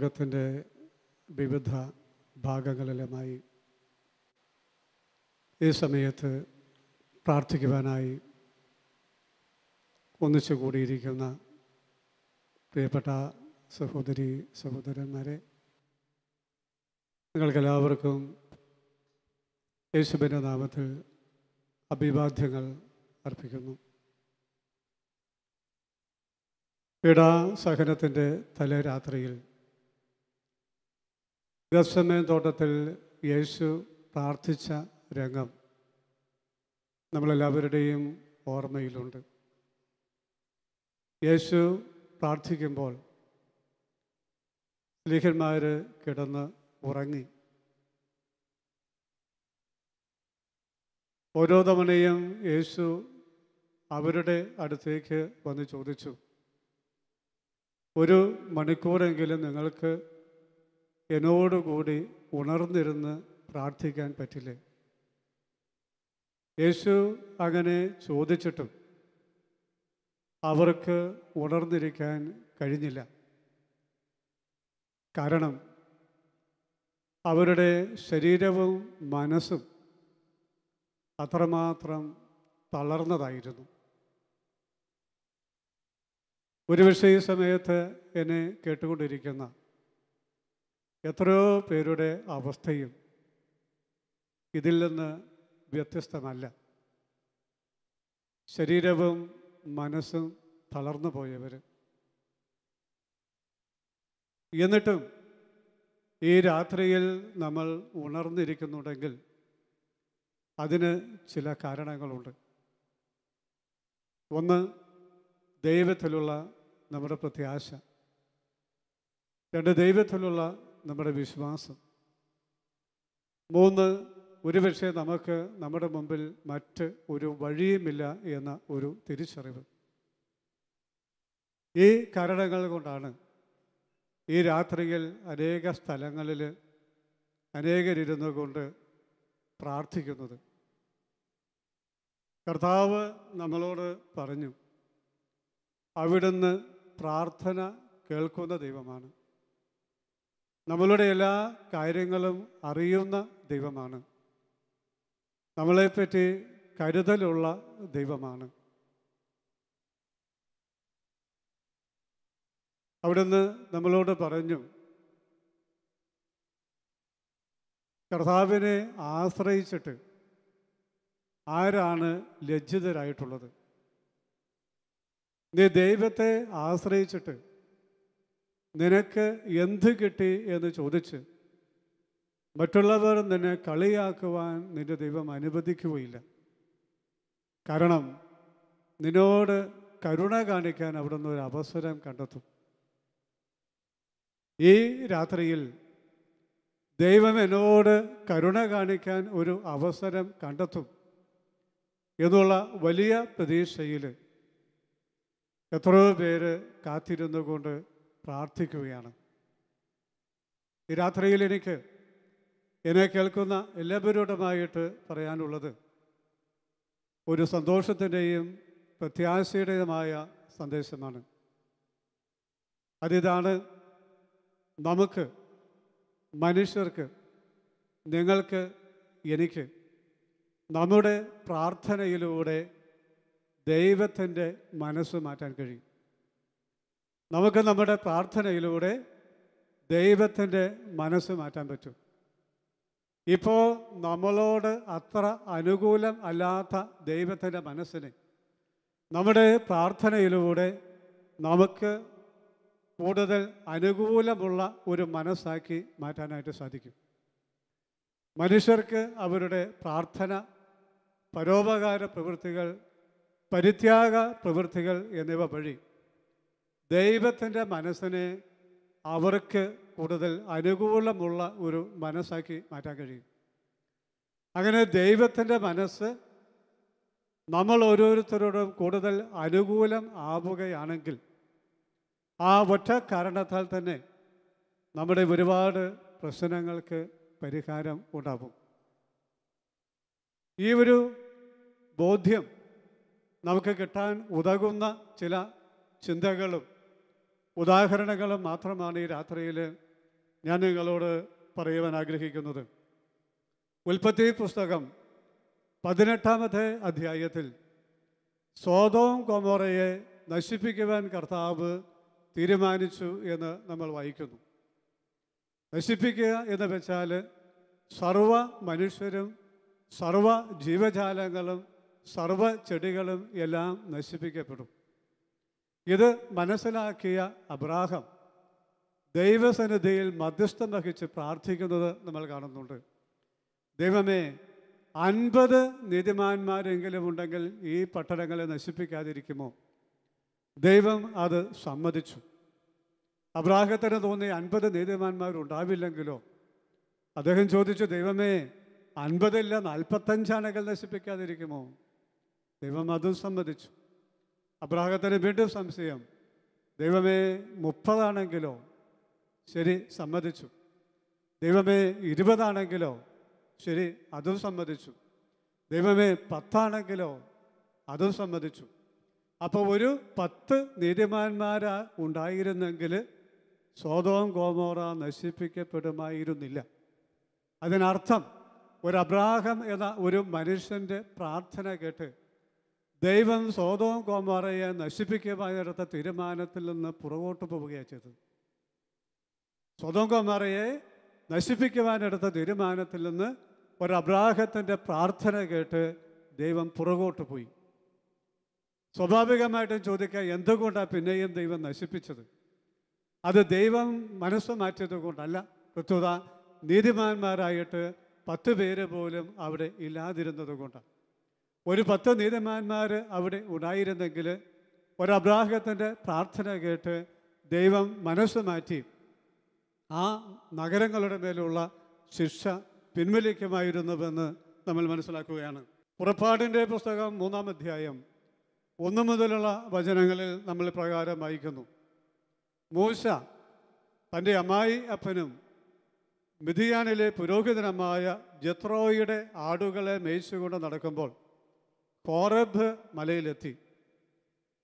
ലോകത്തിൻ്റെ വിവിധ ഭാഗങ്ങളിലുമായി ഈ സമയത്ത് പ്രാർത്ഥിക്കുവാനായി ഒന്നിച്ചു കൂടിയിരിക്കുന്ന പ്രിയപ്പെട്ട സഹോദരി സഹോദരന്മാരെ, നിങ്ങൾക്കെല്ലാവർക്കും യേശുവിൻ്റെ നാമത്തിൽ അഭിവാദ്യങ്ങൾ അർപ്പിക്കുന്നു. പീഡാസഹനത്തിൻ്റെ തലേരാത്രിയിൽ ഗത്സമേൻ തോട്ടത്തിൽ യേശു പ്രാർത്ഥിച്ച രംഗം നമ്മളെല്ലാവരുടെയും ഓർമ്മയിലുണ്ട്. യേശു പ്രാർത്ഥിക്കുമ്പോൾ സ്ലീഹന്മാർ കിടന്ന് ഉറങ്ങി. ഓരോ തവണയും യേശു അവരുടെ അടുത്തേക്ക് വന്ന് ചോദിച്ചു, 1 മണിക്കൂറെങ്കിലും നിങ്ങൾക്ക് എന്നോടുകൂടി ഉണർന്നിരുന്ന് പ്രാർത്ഥിക്കാൻ പറ്റില്ലേ? യേശു അങ്ങനെ ചോദിച്ചിട്ടും അവർക്ക് ഉണർന്നിരിക്കാൻ കഴിഞ്ഞില്ല. കാരണം അവരുടെ ശരീരവും മനസ്സും അത്രമാത്രം തളർന്നതായിരുന്നു. ഒരുപക്ഷേ ഈ സമയത്ത് എന്നെ കേട്ടുകൊണ്ടിരിക്കുന്ന എത്രയോ പേരുടെ അവസ്ഥയും ഇതിൽ നിന്ന് വ്യത്യസ്തമല്ല. ശരീരവും മനസ്സും തളർന്നു പോയവർ. എന്നിട്ടും ഈ രാത്രിയിൽ നമ്മൾ ഉണർന്നിരിക്കുന്നുണ്ടെങ്കിൽ അതിന് ചില കാരണങ്ങളുണ്ട്. ഒന്ന്, ദൈവത്തിലുള്ള നമ്മുടെ പ്രത്യാശ. 2, ദൈവത്തിലുള്ള നമ്മുടെ വിശ്വാസം. 3, ഒരുപക്ഷെ നമുക്ക് നമ്മുടെ മുമ്പിൽ മറ്റ് ഒരു വഴിയുമില്ല എന്ന ഒരു തിരിച്ചറിവ്. ഈ കാരണങ്ങൾ കൊണ്ടാണ് ഈ രാത്രിയിൽ അനേക സ്ഥലങ്ങളിൽ അനേകരിരുന്നു കൊണ്ട് പ്രാർത്ഥിക്കുന്നത്. കർത്താവ് നമ്മളോട് പറഞ്ഞു, അവിടുന്ന് പ്രാർത്ഥന കേൾക്കുന്ന ദൈവമാണ്. നമ്മളുടെ എല്ലാ കാര്യങ്ങളും അറിയുന്ന ദൈവമാണ്. നമ്മളെപ്പറ്റി കരുതലുള്ള ദൈവമാണ്. അവിടുന്ന് നമ്മളോട് പറഞ്ഞു, കർത്താവിനെ ആശ്രയിച്ചിട്ട് ആരാണ് ലജ്ജിതരായിട്ടുള്ളത്? നീ ദൈവത്തെ ആശ്രയിച്ചിട്ട് നിനക്ക് എന്ത് കിട്ടി എന്ന് ചോദിച്ച് മറ്റുള്ളവർ നിന്നെ കളിയാക്കുവാൻ നിന്റെ ദൈവം അനുവദിക്കുകയില്ല. കാരണം നിന്നോട് കരുണ കാണിക്കാൻ അവിടുന്ന് ഒരു അവസരം കണ്ടെത്തും. ഈ രാത്രിയിൽ ദൈവം എന്നോട് കരുണ കാണിക്കാൻ ഒരു അവസരം കണ്ടെത്തും എന്നുള്ള വലിയ പ്രതീക്ഷയിൽ എത്രയോ പേര് കാത്തിരുന്നു കൊണ്ട് പ്രാർത്ഥിക്കുകയാണ്. ഈ രാത്രിയിൽ എനിക്ക് എന്നെ കേൾക്കുന്ന എല്ലാവരോടുമായിട്ട് പറയാനുള്ളത് ഒരു സന്തോഷത്തിൻ്റെയും പ്രത്യാശയുടെയുമായ സന്ദേശമാണ്. അതിതാണ്, നമുക്ക് മനുഷ്യർക്ക്, നിങ്ങൾക്ക്, എനിക്ക് നമ്മുടെ പ്രാർത്ഥനയിലൂടെ ദൈവത്തിൻ്റെ മനസ്സ് മാറ്റാൻ കഴിയും. നമുക്ക് നമ്മുടെ പ്രാർത്ഥനയിലൂടെ ദൈവത്തിൻ്റെ മനസ്സ് മാറ്റാൻ പറ്റും. ഇപ്പോൾ നമ്മളോട് അത്ര അനുകൂലം അല്ലാത്ത ദൈവത്തിൻ്റെ മനസ്സിനെ നമ്മുടെ പ്രാർത്ഥനയിലൂടെ നമുക്ക് കൂടുതൽ അനുകൂലമുള്ള ഒരു മനസ്സാക്കി മാറ്റാനായിട്ട് സാധിക്കും. മനുഷ്യർക്ക് അവരുടെ പ്രാർത്ഥന, പരോപകാര പ്രവൃത്തികൾ, പരിത്യാഗ പ്രവൃത്തികൾ എന്നിവ വഴി ദൈവത്തിൻ്റെ മനസ്സിനെ അവർക്ക് കൂടുതൽ അനുകൂലമുള്ള ഒരു മനസ്സാക്കി മാറ്റാൻ കഴിയും. അങ്ങനെ ദൈവത്തിൻ്റെ മനസ്സ് നമ്മൾ ഓരോരുത്തരോടും കൂടുതൽ അനുകൂലം ആവുകയാണെങ്കിൽ ആ ഒറ്റ കാരണത്താൽ തന്നെ നമ്മുടെ ഒരുപാട് പ്രശ്നങ്ങൾക്ക് പരിഹാരം ഉണ്ടാവും. ഈ ഒരു ബോധ്യം നമുക്ക് കിട്ടാൻ ഉതകുന്ന ചില ചിന്തകളും ഉദാഹരണങ്ങളും മാത്രമാണ് ഈ രാത്രിയിൽ ഞാൻ നിങ്ങളോട് പറയുവാൻ ആഗ്രഹിക്കുന്നത്. ഉൽപ്പത്തി പുസ്തകം 18-ാമത്തെ അധ്യായത്തിൽ സോദോം ഗൊമോറയെ നശിപ്പിക്കുവാൻ കർത്താവ് തീരുമാനിച്ചു എന്ന് നമ്മൾ വായിക്കുന്നു. നശിപ്പിക്കുക എന്ന് വെച്ചാൽ സർവ മനുഷ്യരും സർവ ജീവജാലങ്ങളും സർവ ചെടികളും എല്ലാം നശിപ്പിക്കപ്പെടും. ഇത് മനസ്സിലാക്കിയ അബ്രാഹാം ദൈവസന്നിധിയിൽ മധ്യസ്ഥം വഹിച്ച് പ്രാർത്ഥിക്കുന്നത് നമ്മൾ കാണുന്നുണ്ട്. ദൈവമേ, 50 നീതിമാന്മാരെങ്കിലും ഉണ്ടെങ്കിൽ ഈ പട്ടണങ്ങളെ നശിപ്പിക്കാതിരിക്കുമോ? ദൈവം അത് സമ്മതിച്ചു. അബ്രാഹത്തിന് തോന്നി 50 നീതിമാന്മാരുണ്ടാവില്ലെങ്കിലോ? അദ്ദേഹം ചോദിച്ചു, ദൈവമേ, 50 ഇല്ല 45 ആണെങ്കിൽ നശിപ്പിക്കാതിരിക്കുമോ? ദൈവം അതും സമ്മതിച്ചു. അബ്രാഹത്തിന് വീണ്ടും സംശയം, ദൈവമേ 30 ആണെങ്കിലോ? ശരി, സമ്മതിച്ചു. ദൈവമേ 20 ആണെങ്കിലോ? ശരി, അതും സമ്മതിച്ചു. ദൈവമേ 10 ആണെങ്കിലോ? അതും സമ്മതിച്ചു. അപ്പോൾ ഒരു 10 നീതിമാന്മാരാ ഉണ്ടായിരുന്നെങ്കിൽ സോദോം ഗോമോറ നശിപ്പിക്കപ്പെടുമായിരുന്നില്ല. അതിനർത്ഥം ഒരു അബ്രാഹാം എന്ന ഒരു മനുഷ്യൻ്റെ പ്രാർത്ഥന കേട്ട് ദൈവം സോദോം ഗോമോറയെ നശിപ്പിക്കുവാനെടുത്ത തീരുമാനത്തിൽ നിന്ന് പുറകോട്ട് പോവുകയാണ് ചെയ്തത്. സോദോം ഗോമോറയെ നശിപ്പിക്കുവാനെടുത്ത തീരുമാനത്തിൽ നിന്ന് ഒരു അബ്രാഹത്തിൻ്റെ പ്രാർത്ഥന കേട്ട് ദൈവം പുറകോട്ട് പോയി. സ്വാഭാവികമായിട്ടും ചോദിക്കുക, എന്തുകൊണ്ടാണ് പിന്നെയും ദൈവം നശിപ്പിച്ചത്? അത് ദൈവം മനസ്സ് മാറ്റിയത് കൊണ്ടല്ല. പ്രത്യുത നീതിമാന്മാരായിട്ട് 10 പേര് പോലും അവിടെ ഇല്ലാതിരുന്നത് കൊണ്ടാണ്. ഒരു 10 നീതിമാന്മാർ അവിടെ ഉണ്ടായിരുന്നെങ്കിൽ ഒരു അബ്രാഹത്തിൻ്റെ പ്രാർത്ഥന കേട്ട് ദൈവം മനസ്സ് മാറ്റി ആ നഗരങ്ങളുടെ മേലുള്ള ശിക്ഷ പിൻവലിക്കുമായിരുന്നുവെന്ന് നമ്മൾ മനസ്സിലാക്കുകയാണ്. പുറപ്പാടിൻ്റെ പുസ്തകം 3-ാം അധ്യായം 1 മുതലുള്ള വചനങ്ങളിൽ നമ്മൾ പ്രകാരം വായിക്കുന്നു. മൂശ തൻ്റെ അമ്മായി അപ്പനും മിദിയാനിലെ പുരോഹിതനമായ ജത്രോയുടെ ആടുകളെ മേയിച്ചുകൊണ്ട് നടക്കുമ്പോൾ കോറബ് മലയിലെത്തി.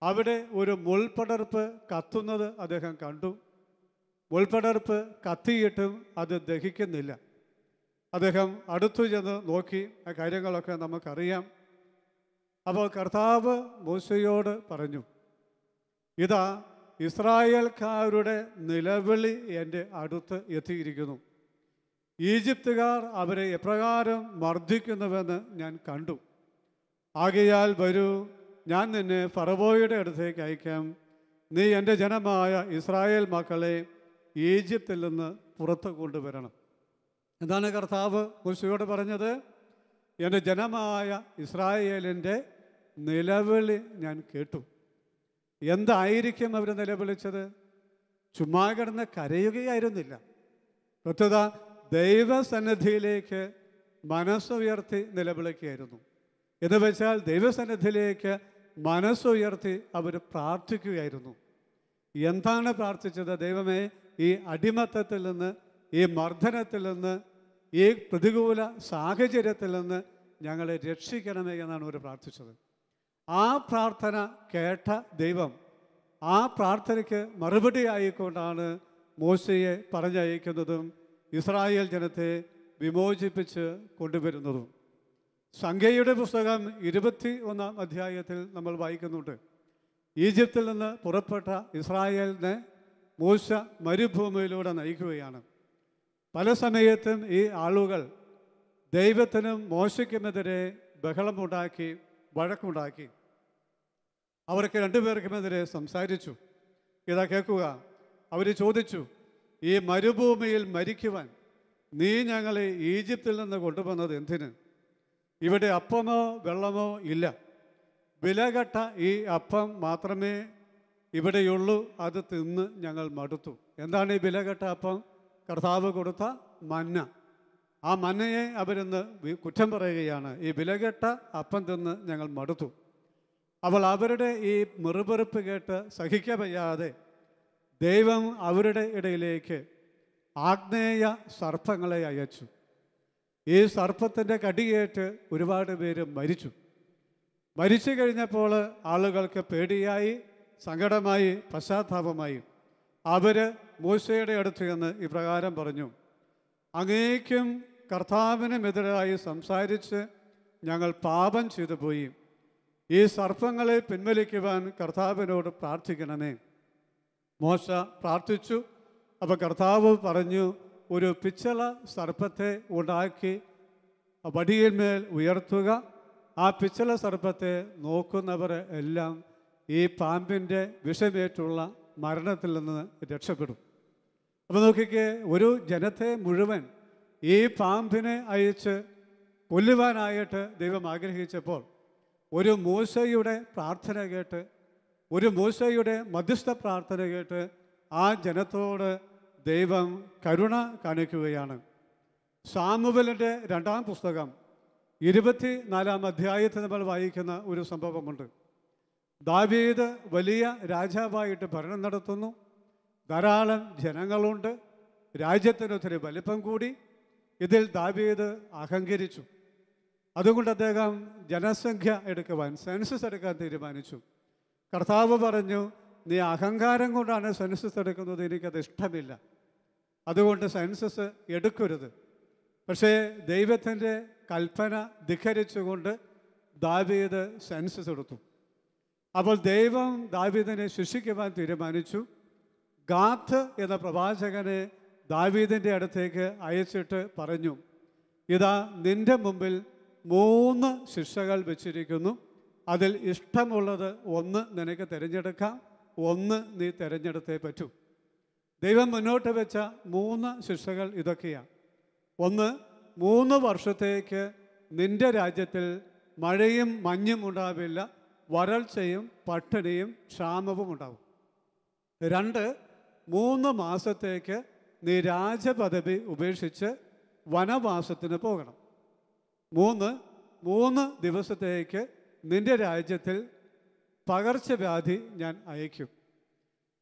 അവിടെ ഒരു മുൾപടർപ്പ് കത്തുന്നത് അദ്ദേഹം കണ്ടു. മുൾപടർപ്പ് കത്തിയിട്ടും അത് ദഹിക്കുന്നില്ല. അദ്ദേഹം അടുത്തു ചെന്ന് നോക്കി. ആ കാര്യങ്ങളൊക്കെ നമുക്കറിയാം. അപ്പോൾ കർത്താവ് മൂശയോട് പറഞ്ഞു, ഇതാ ഇസ്രായേൽക്കാരുടെ നിലവിളി എൻ്റെ അടുത്ത് എത്തിയിരിക്കുന്നു. ഈജിപ്തുകാർ അവരെ എപ്രകാരം മർദ്ദിക്കുന്നുവെന്ന് ഞാൻ കണ്ടു. ആകയാൽ വരൂ, ഞാൻ നിന്നെ ഫറവോയുടെ അടുത്തേക്ക് അയക്കാം. നീ എൻ്റെ ജനമായ ഇസ്രായേൽ മക്കളെ ഈജിപ്തിൽ നിന്ന് പുറത്തു കൊണ്ടുവരണം. എന്താണ് കർത്താവ് മൂശയോട് പറഞ്ഞത്? എൻ്റെ ജനമായ ഇസ്രായേലിൻ്റെ നിലവിളി ഞാൻ കേട്ടു. എന്തായിരിക്കും അവർ നിലവിളിച്ചത്? ചുമ്മാ കിടന്ന് കരയുകയായിരുന്നില്ല. പ്രത്യുത ദൈവസന്നിധിയിലേക്ക് മനസ്സുയർത്തി നിലവിളിക്കുകയായിരുന്നു. എന്ന് വെച്ചാൽ ദൈവസന്നിധിയിലേക്ക് മനസ്സുയർത്തി അവർ പ്രാർത്ഥിക്കുകയായിരുന്നു. എന്താണ് പ്രാർത്ഥിച്ചത്? ദൈവമേ, ഈ അടിമത്തത്തിൽ നിന്ന്, ഈ മർദ്ദനത്തിൽ നിന്ന്, ഈ പ്രതികൂല സാഹചര്യത്തിൽ നിന്ന് ഞങ്ങളെ രക്ഷിക്കണമേ എന്നാണ് അവർ പ്രാർത്ഥിച്ചത്. ആ പ്രാർത്ഥന കേട്ട ദൈവം ആ പ്രാർത്ഥനയ്ക്ക് മറുപടി ആയിക്കൊണ്ടാണ് മോശയെ പറഞ്ഞയക്കുന്നതും ഇസ്രായേൽ ജനത്തെ വിമോചിപ്പിച്ച് കൊണ്ടുവരുന്നതും. സംഖ്യയുടെ പുസ്തകം 21-ാം അധ്യായത്തിൽ നമ്മൾ വായിക്കുന്നുണ്ട്. ഈജിപ്തിൽ നിന്ന് പുറപ്പെട്ട ഇസ്രായേലിനെ മോശ മരുഭൂമിയിലൂടെ നയിക്കുകയാണ്. പല സമയത്തും ഈ ആളുകൾ ദൈവത്തിനും മോശയ്ക്കുമെതിരെ ബഹളമുണ്ടാക്കി, വഴക്കുണ്ടാക്കി. അവർക്ക് 2 പേർക്കുമെതിരെ സംസാരിച്ചു. ഇതാ കേൾക്കുക, അവർ ചോദിച്ചു, ഈ മരുഭൂമിയിൽ മരിക്കുവാൻ നീ ഞങ്ങളെ ഈജിപ്തിൽ നിന്ന് കൊണ്ടുവന്നത് എന്തിന്? ഇവിടെ അപ്പമോ വെള്ളമോ ഇല്ല. വിലകെട്ട ഈ അപ്പം മാത്രമേ ഇവിടെയുള്ളൂ. അത് തിന്ന് ഞങ്ങൾ മടുത്തു. എന്താണ് ഈ വിലകെട്ട അപ്പം? കർത്താവ് കൊടുത്ത മന്ന. ആ മന്നയെ അവരിന്ന് കുറ്റം പറയുകയാണ്. ഈ വിലകെട്ട അപ്പം തിന്ന് ഞങ്ങൾ മടുത്തു. അവൾ അവരുടെ ഈ മുറിപെറുപ്പ് കേട്ട് സഹിക്കവയ്യാതെ ദൈവം അവരുടെ ഇടയിലേക്ക് ആഗ്നേയ സർപ്പങ്ങളെ അയച്ചു. ഈ സർപ്പത്തിൻ്റെ കടിയേറ്റ് ഒരുപാട് പേര് മരിച്ചു. മരിച്ചു കഴിഞ്ഞപ്പോൾ ആളുകൾക്ക് പേടിയായി, സങ്കടമായി, പശ്ചാത്താപമായി. അവർ മൂശയുടെ അടുത്ത് ചെന്ന് ഇപ്രകാരം പറഞ്ഞു, അങ്ങേക്കും കർത്താവിനുമെതിരായി സംസാരിച്ച് ഞങ്ങൾ പാപം ചെയ്തു പോയി. ഈ സർപ്പങ്ങളെ പിൻവലിക്കുവാൻ കർത്താവിനോട് പ്രാർത്ഥിക്കണമേ. മോശ പ്രാർത്ഥിച്ചു. അപ്പോൾ കർത്താവ് പറഞ്ഞു, ഒരു പിച്ചള സർപ്പത്തെ ഉണ്ടാക്കി വടിയിന്മേൽ ഉയർത്തുക. ആ പിച്ചള സർപ്പത്തെ നോക്കുന്നവർ എല്ലാം ഈ പാമ്പിൻ്റെ വിഷമേറ്റുള്ള മരണത്തിൽ നിന്ന് രക്ഷപ്പെടും. അപ്പോൾ നോക്കിക്കേ, ഒരു ജനത്തെ മുഴുവൻ ഈ പാമ്പിനെ അയച്ച് കൊല്ലുവാനായിട്ട് ദൈവം ആഗ്രഹിച്ചപ്പോൾ ഒരു മൂശയുടെ പ്രാർത്ഥന കേട്ട്, ഒരു മൂശയുടെ മധ്യസ്ഥ പ്രാർത്ഥന കേട്ട് ആ ജനത്തോട് ദൈവം കരുണ കാണിക്കുകയാണ്. സാമുവേലിൻ്റെ 2-ാം പുസ്തകം 24-ാം അധ്യായത്തിൽ നമ്മൾ വായിക്കുന്ന ഒരു സംഭവമുണ്ട്. ദാവീദ് വലിയ രാജാവായിട്ട് ഭരണം നടത്തുന്നു. ധാരാളം ജനങ്ങളുണ്ട്. രാജ്യത്തിനൊത്തിരി വലിപ്പം കൂടി. ഇതിൽ ദാവീദ് അഹങ്കരിച്ചു. അതുകൊണ്ട് അദ്ദേഹം ജനസംഖ്യ എടുക്കുവാൻ, സെൻസസ് എടുക്കാൻ തീരുമാനിച്ചു. കർത്താവ് പറഞ്ഞു, നീ അഹങ്കാരം കൊണ്ടാണ് സെൻസസ് എടുക്കുന്നത്, എനിക്കത് ഇഷ്ടമില്ല, അതുകൊണ്ട് സെൻസസ് എടുക്കരുത്. പക്ഷേ ദൈവത്തിൻ്റെ കൽപ്പന ധിക്കരിച്ചുകൊണ്ട് ദാവീദ് സെൻസസ് എടുത്തു. അപ്പോൾ ദൈവം ദാവീദിനെ ശിക്ഷിക്കുവാൻ തീരുമാനിച്ചു. ഗാത്ത് എന്ന പ്രവാചകനെ ദാവീദിൻ്റെ അടുത്തേക്ക് അയച്ചിട്ട് പറഞ്ഞു, ഇതാ നിൻ്റെ മുമ്പിൽ 3 ശിക്ഷകൾ വെച്ചിരിക്കുന്നു. അതിൽ ഇഷ്ടമുള്ളത് ഒന്ന് നിനക്ക് തിരഞ്ഞെടുക്കാം, ഒന്ന് നീ തിരഞ്ഞെടുത്തേ പറ്റൂ. ദൈവം മുന്നോട്ട് വെച്ച 3 ശിക്ഷകൾ ഇതൊക്കെയാണ്. ഒന്ന്, 3 വർഷത്തേക്ക് നിൻ്റെ രാജ്യത്തിൽ മഴയും മഞ്ഞും ഉണ്ടാവില്ല, വരൾച്ചയും പട്ടിണിയും ക്ഷാമവും ഉണ്ടാവും. 2, 3 മാസത്തേക്ക് നീ രാജപദവി ഉപേക്ഷിച്ച് വനവാസത്തിന് പോകണം. 3 ദിവസത്തേക്ക് നിൻ്റെ രാജ്യത്തിൽ പകർച്ചവ്യാധി ഞാൻ അയക്കും.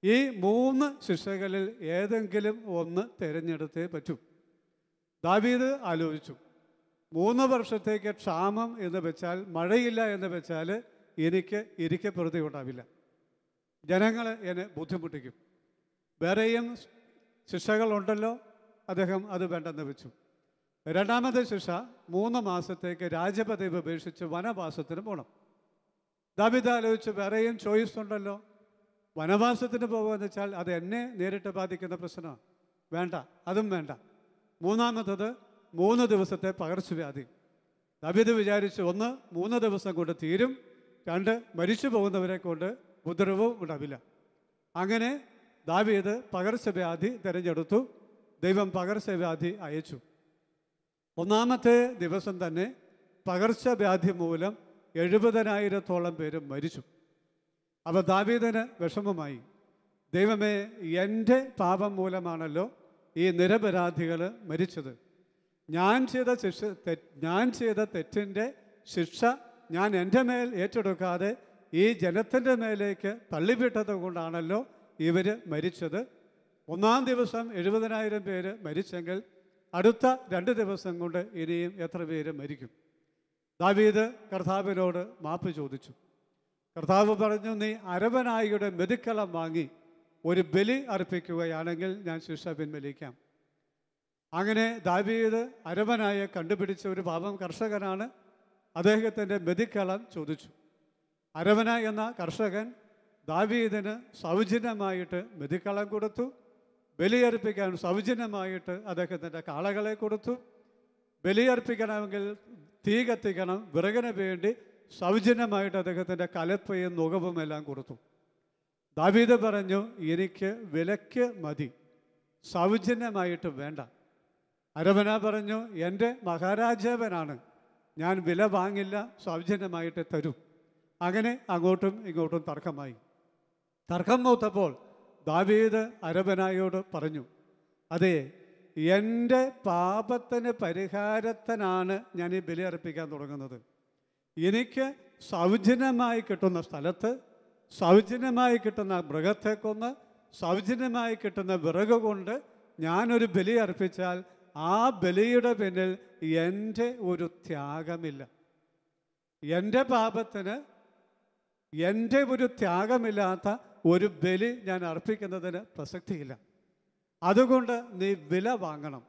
ഈ 3 ശിക്ഷകളിൽ ഏതെങ്കിലും ഒന്ന് തിരഞ്ഞെടുത്തേ പറ്റൂ. ദാവീദ് ആലോചിച്ചു. 3 വർഷത്തേക്ക് ക്ഷാമം എന്ന് വെച്ചാൽ, മഴയില്ല എന്ന് വെച്ചാൽ എനിക്ക് ഇരിക്കപ്രതി ഉണ്ടാവില്ല, ജനങ്ങൾ എന്നെ ബുദ്ധിമുട്ടിക്കും. വേറെയും ശിക്ഷകളുണ്ടല്ലോ, അദ്ദേഹം അത് വേണ്ടെന്ന് വെച്ചു. 2ാമത്തെ ശിക്ഷ, 3 മാസത്തേക്ക് രാജപദവി ഉപേക്ഷിച്ച് വനവാസത്തിന് പോകണം. ദാവീദ് ആലോചിച്ച്, വേറെയും ചോയ്സ് ഉണ്ടല്ലോ, വനവാസത്തിന് പോകുകയെന്ന് വെച്ചാൽ അത് എന്നെ നേരിട്ട് ബാധിക്കുന്ന പ്രശ്നമാണ്, വേണ്ട, അതും വേണ്ട. 3ാമത്തത് 3 ദിവസത്തെ പകർച്ചവ്യാധി. ദാവീദ് വിചാരിച്ചു, 1, 3 ദിവസം കൊണ്ട് തീരും, 2, മരിച്ചു പോകുന്നവരെ കൊണ്ട് ഉപദ്രവവും ഉണ്ടാവില്ല. അങ്ങനെ ദാവീദ് പകർച്ചവ്യാധി തിരഞ്ഞെടുത്തു. ദൈവം പകർച്ചവ്യാധി അയച്ചു. 1ാമത്തെ ദിവസം തന്നെ പകർച്ചവ്യാധി മൂലം 70,000-ഓളം പേര് മരിച്ചു. അപ്പോൾ ദാവീദിന് വിഷമമായി. ദൈവമേ, എൻ്റെ പാപം മൂലമാണല്ലോ ഈ നിരപരാധികൾ മരിച്ചത്. ഞാൻ ചെയ്ത തെറ്റിൻ്റെ ശിക്ഷ ഞാൻ എൻ്റെ മേൽ ഏറ്റെടുക്കാതെ ഈ ജനത്തിൻ്റെ മേലേക്ക് തള്ളിവിട്ടത് കൊണ്ടാണല്ലോ ഇവർ മരിച്ചത്. 1-ാം ദിവസം 70,000 പേര് മരിച്ചെങ്കിൽ അടുത്ത 2 ദിവസം കൊണ്ട് ഇനിയും എത്ര പേര് മരിക്കും? ദാവീദ് കർത്താവിനോട് മാപ്പ് ചോദിച്ചു. കർത്താവ് പറഞ്ഞു, നീ അരവനായിയുടെ മെതിക്കളം വാങ്ങി ഒരു ബലി അർപ്പിക്കുകയാണെങ്കിൽ ഞാൻ ശിക്ഷ പിൻവലിക്കാം. അങ്ങനെ ദാവീദ് അരവനായെ കണ്ടുപിടിച്ച ഒരു പാവം കർഷകനാണ്. അദ്ദേഹത്തിൻ്റെ മെതിക്കളം ചോദിച്ചു. അരവന എന്ന കർഷകൻ ദാവീദിന് സൗജന്യമായിട്ട് മെതിക്കളം കൊടുത്തു. ബലിയർപ്പിക്കാൻ സൗജന്യമായിട്ട് അദ്ദേഹത്തിൻ്റെ കാളകളെ കൊടുത്തു. ബലിയർപ്പിക്കണമെങ്കിൽ തീ കത്തിക്കണം, വിറകിന് വേണ്ടി സൗജന്യമായിട്ട് അദ്ദേഹത്തിൻ്റെ കലപ്പയും നുകവും എല്ലാം കൊടുത്തു. ദാവീദ് പറഞ്ഞു, എനിക്ക് വിലയ്ക്ക് മതി, സൗജന്യമായിട്ട് വേണ്ട. അരവന പറഞ്ഞു, എൻ്റെ മഹാരാജാവനാണ്, ഞാൻ വില വാങ്ങില്ല, സൗജന്യമായിട്ട് തരൂ. അങ്ങനെ അങ്ങോട്ടും ഇങ്ങോട്ടും തർക്കമായി. തർക്കം മൂത്തപ്പോൾ ദാവീദ് അരവനായോട് പറഞ്ഞു, അതെ, എൻ്റെ പാപത്തിന് പരിഹാരത്തിനാണ് ഞാൻ ഈ ബലി അർപ്പിക്കാൻ തുടങ്ങുന്നത്. എനിക്ക് സൗജന്യമായി കിട്ടുന്ന സ്ഥലത്ത്, സൗജന്യമായി കിട്ടുന്ന മൃഗത്തെ കൊന്ന്, സൗജന്യമായി കിട്ടുന്ന വിറക് കൊണ്ട് ഞാനൊരു ബലി അർപ്പിച്ചാൽ ആ ബലിയുടെ പിന്നിൽ എൻ്റെ ഒരു ത്യാഗമില്ല. എൻ്റെ പാപത്തിന് എൻ്റെ ഒരു ത്യാഗമില്ലാത്ത ഒരു ബലി ഞാൻ അർപ്പിക്കുന്നതിന് പ്രസക്തിയില്ല. അതുകൊണ്ട് നീ വില വാങ്ങണം.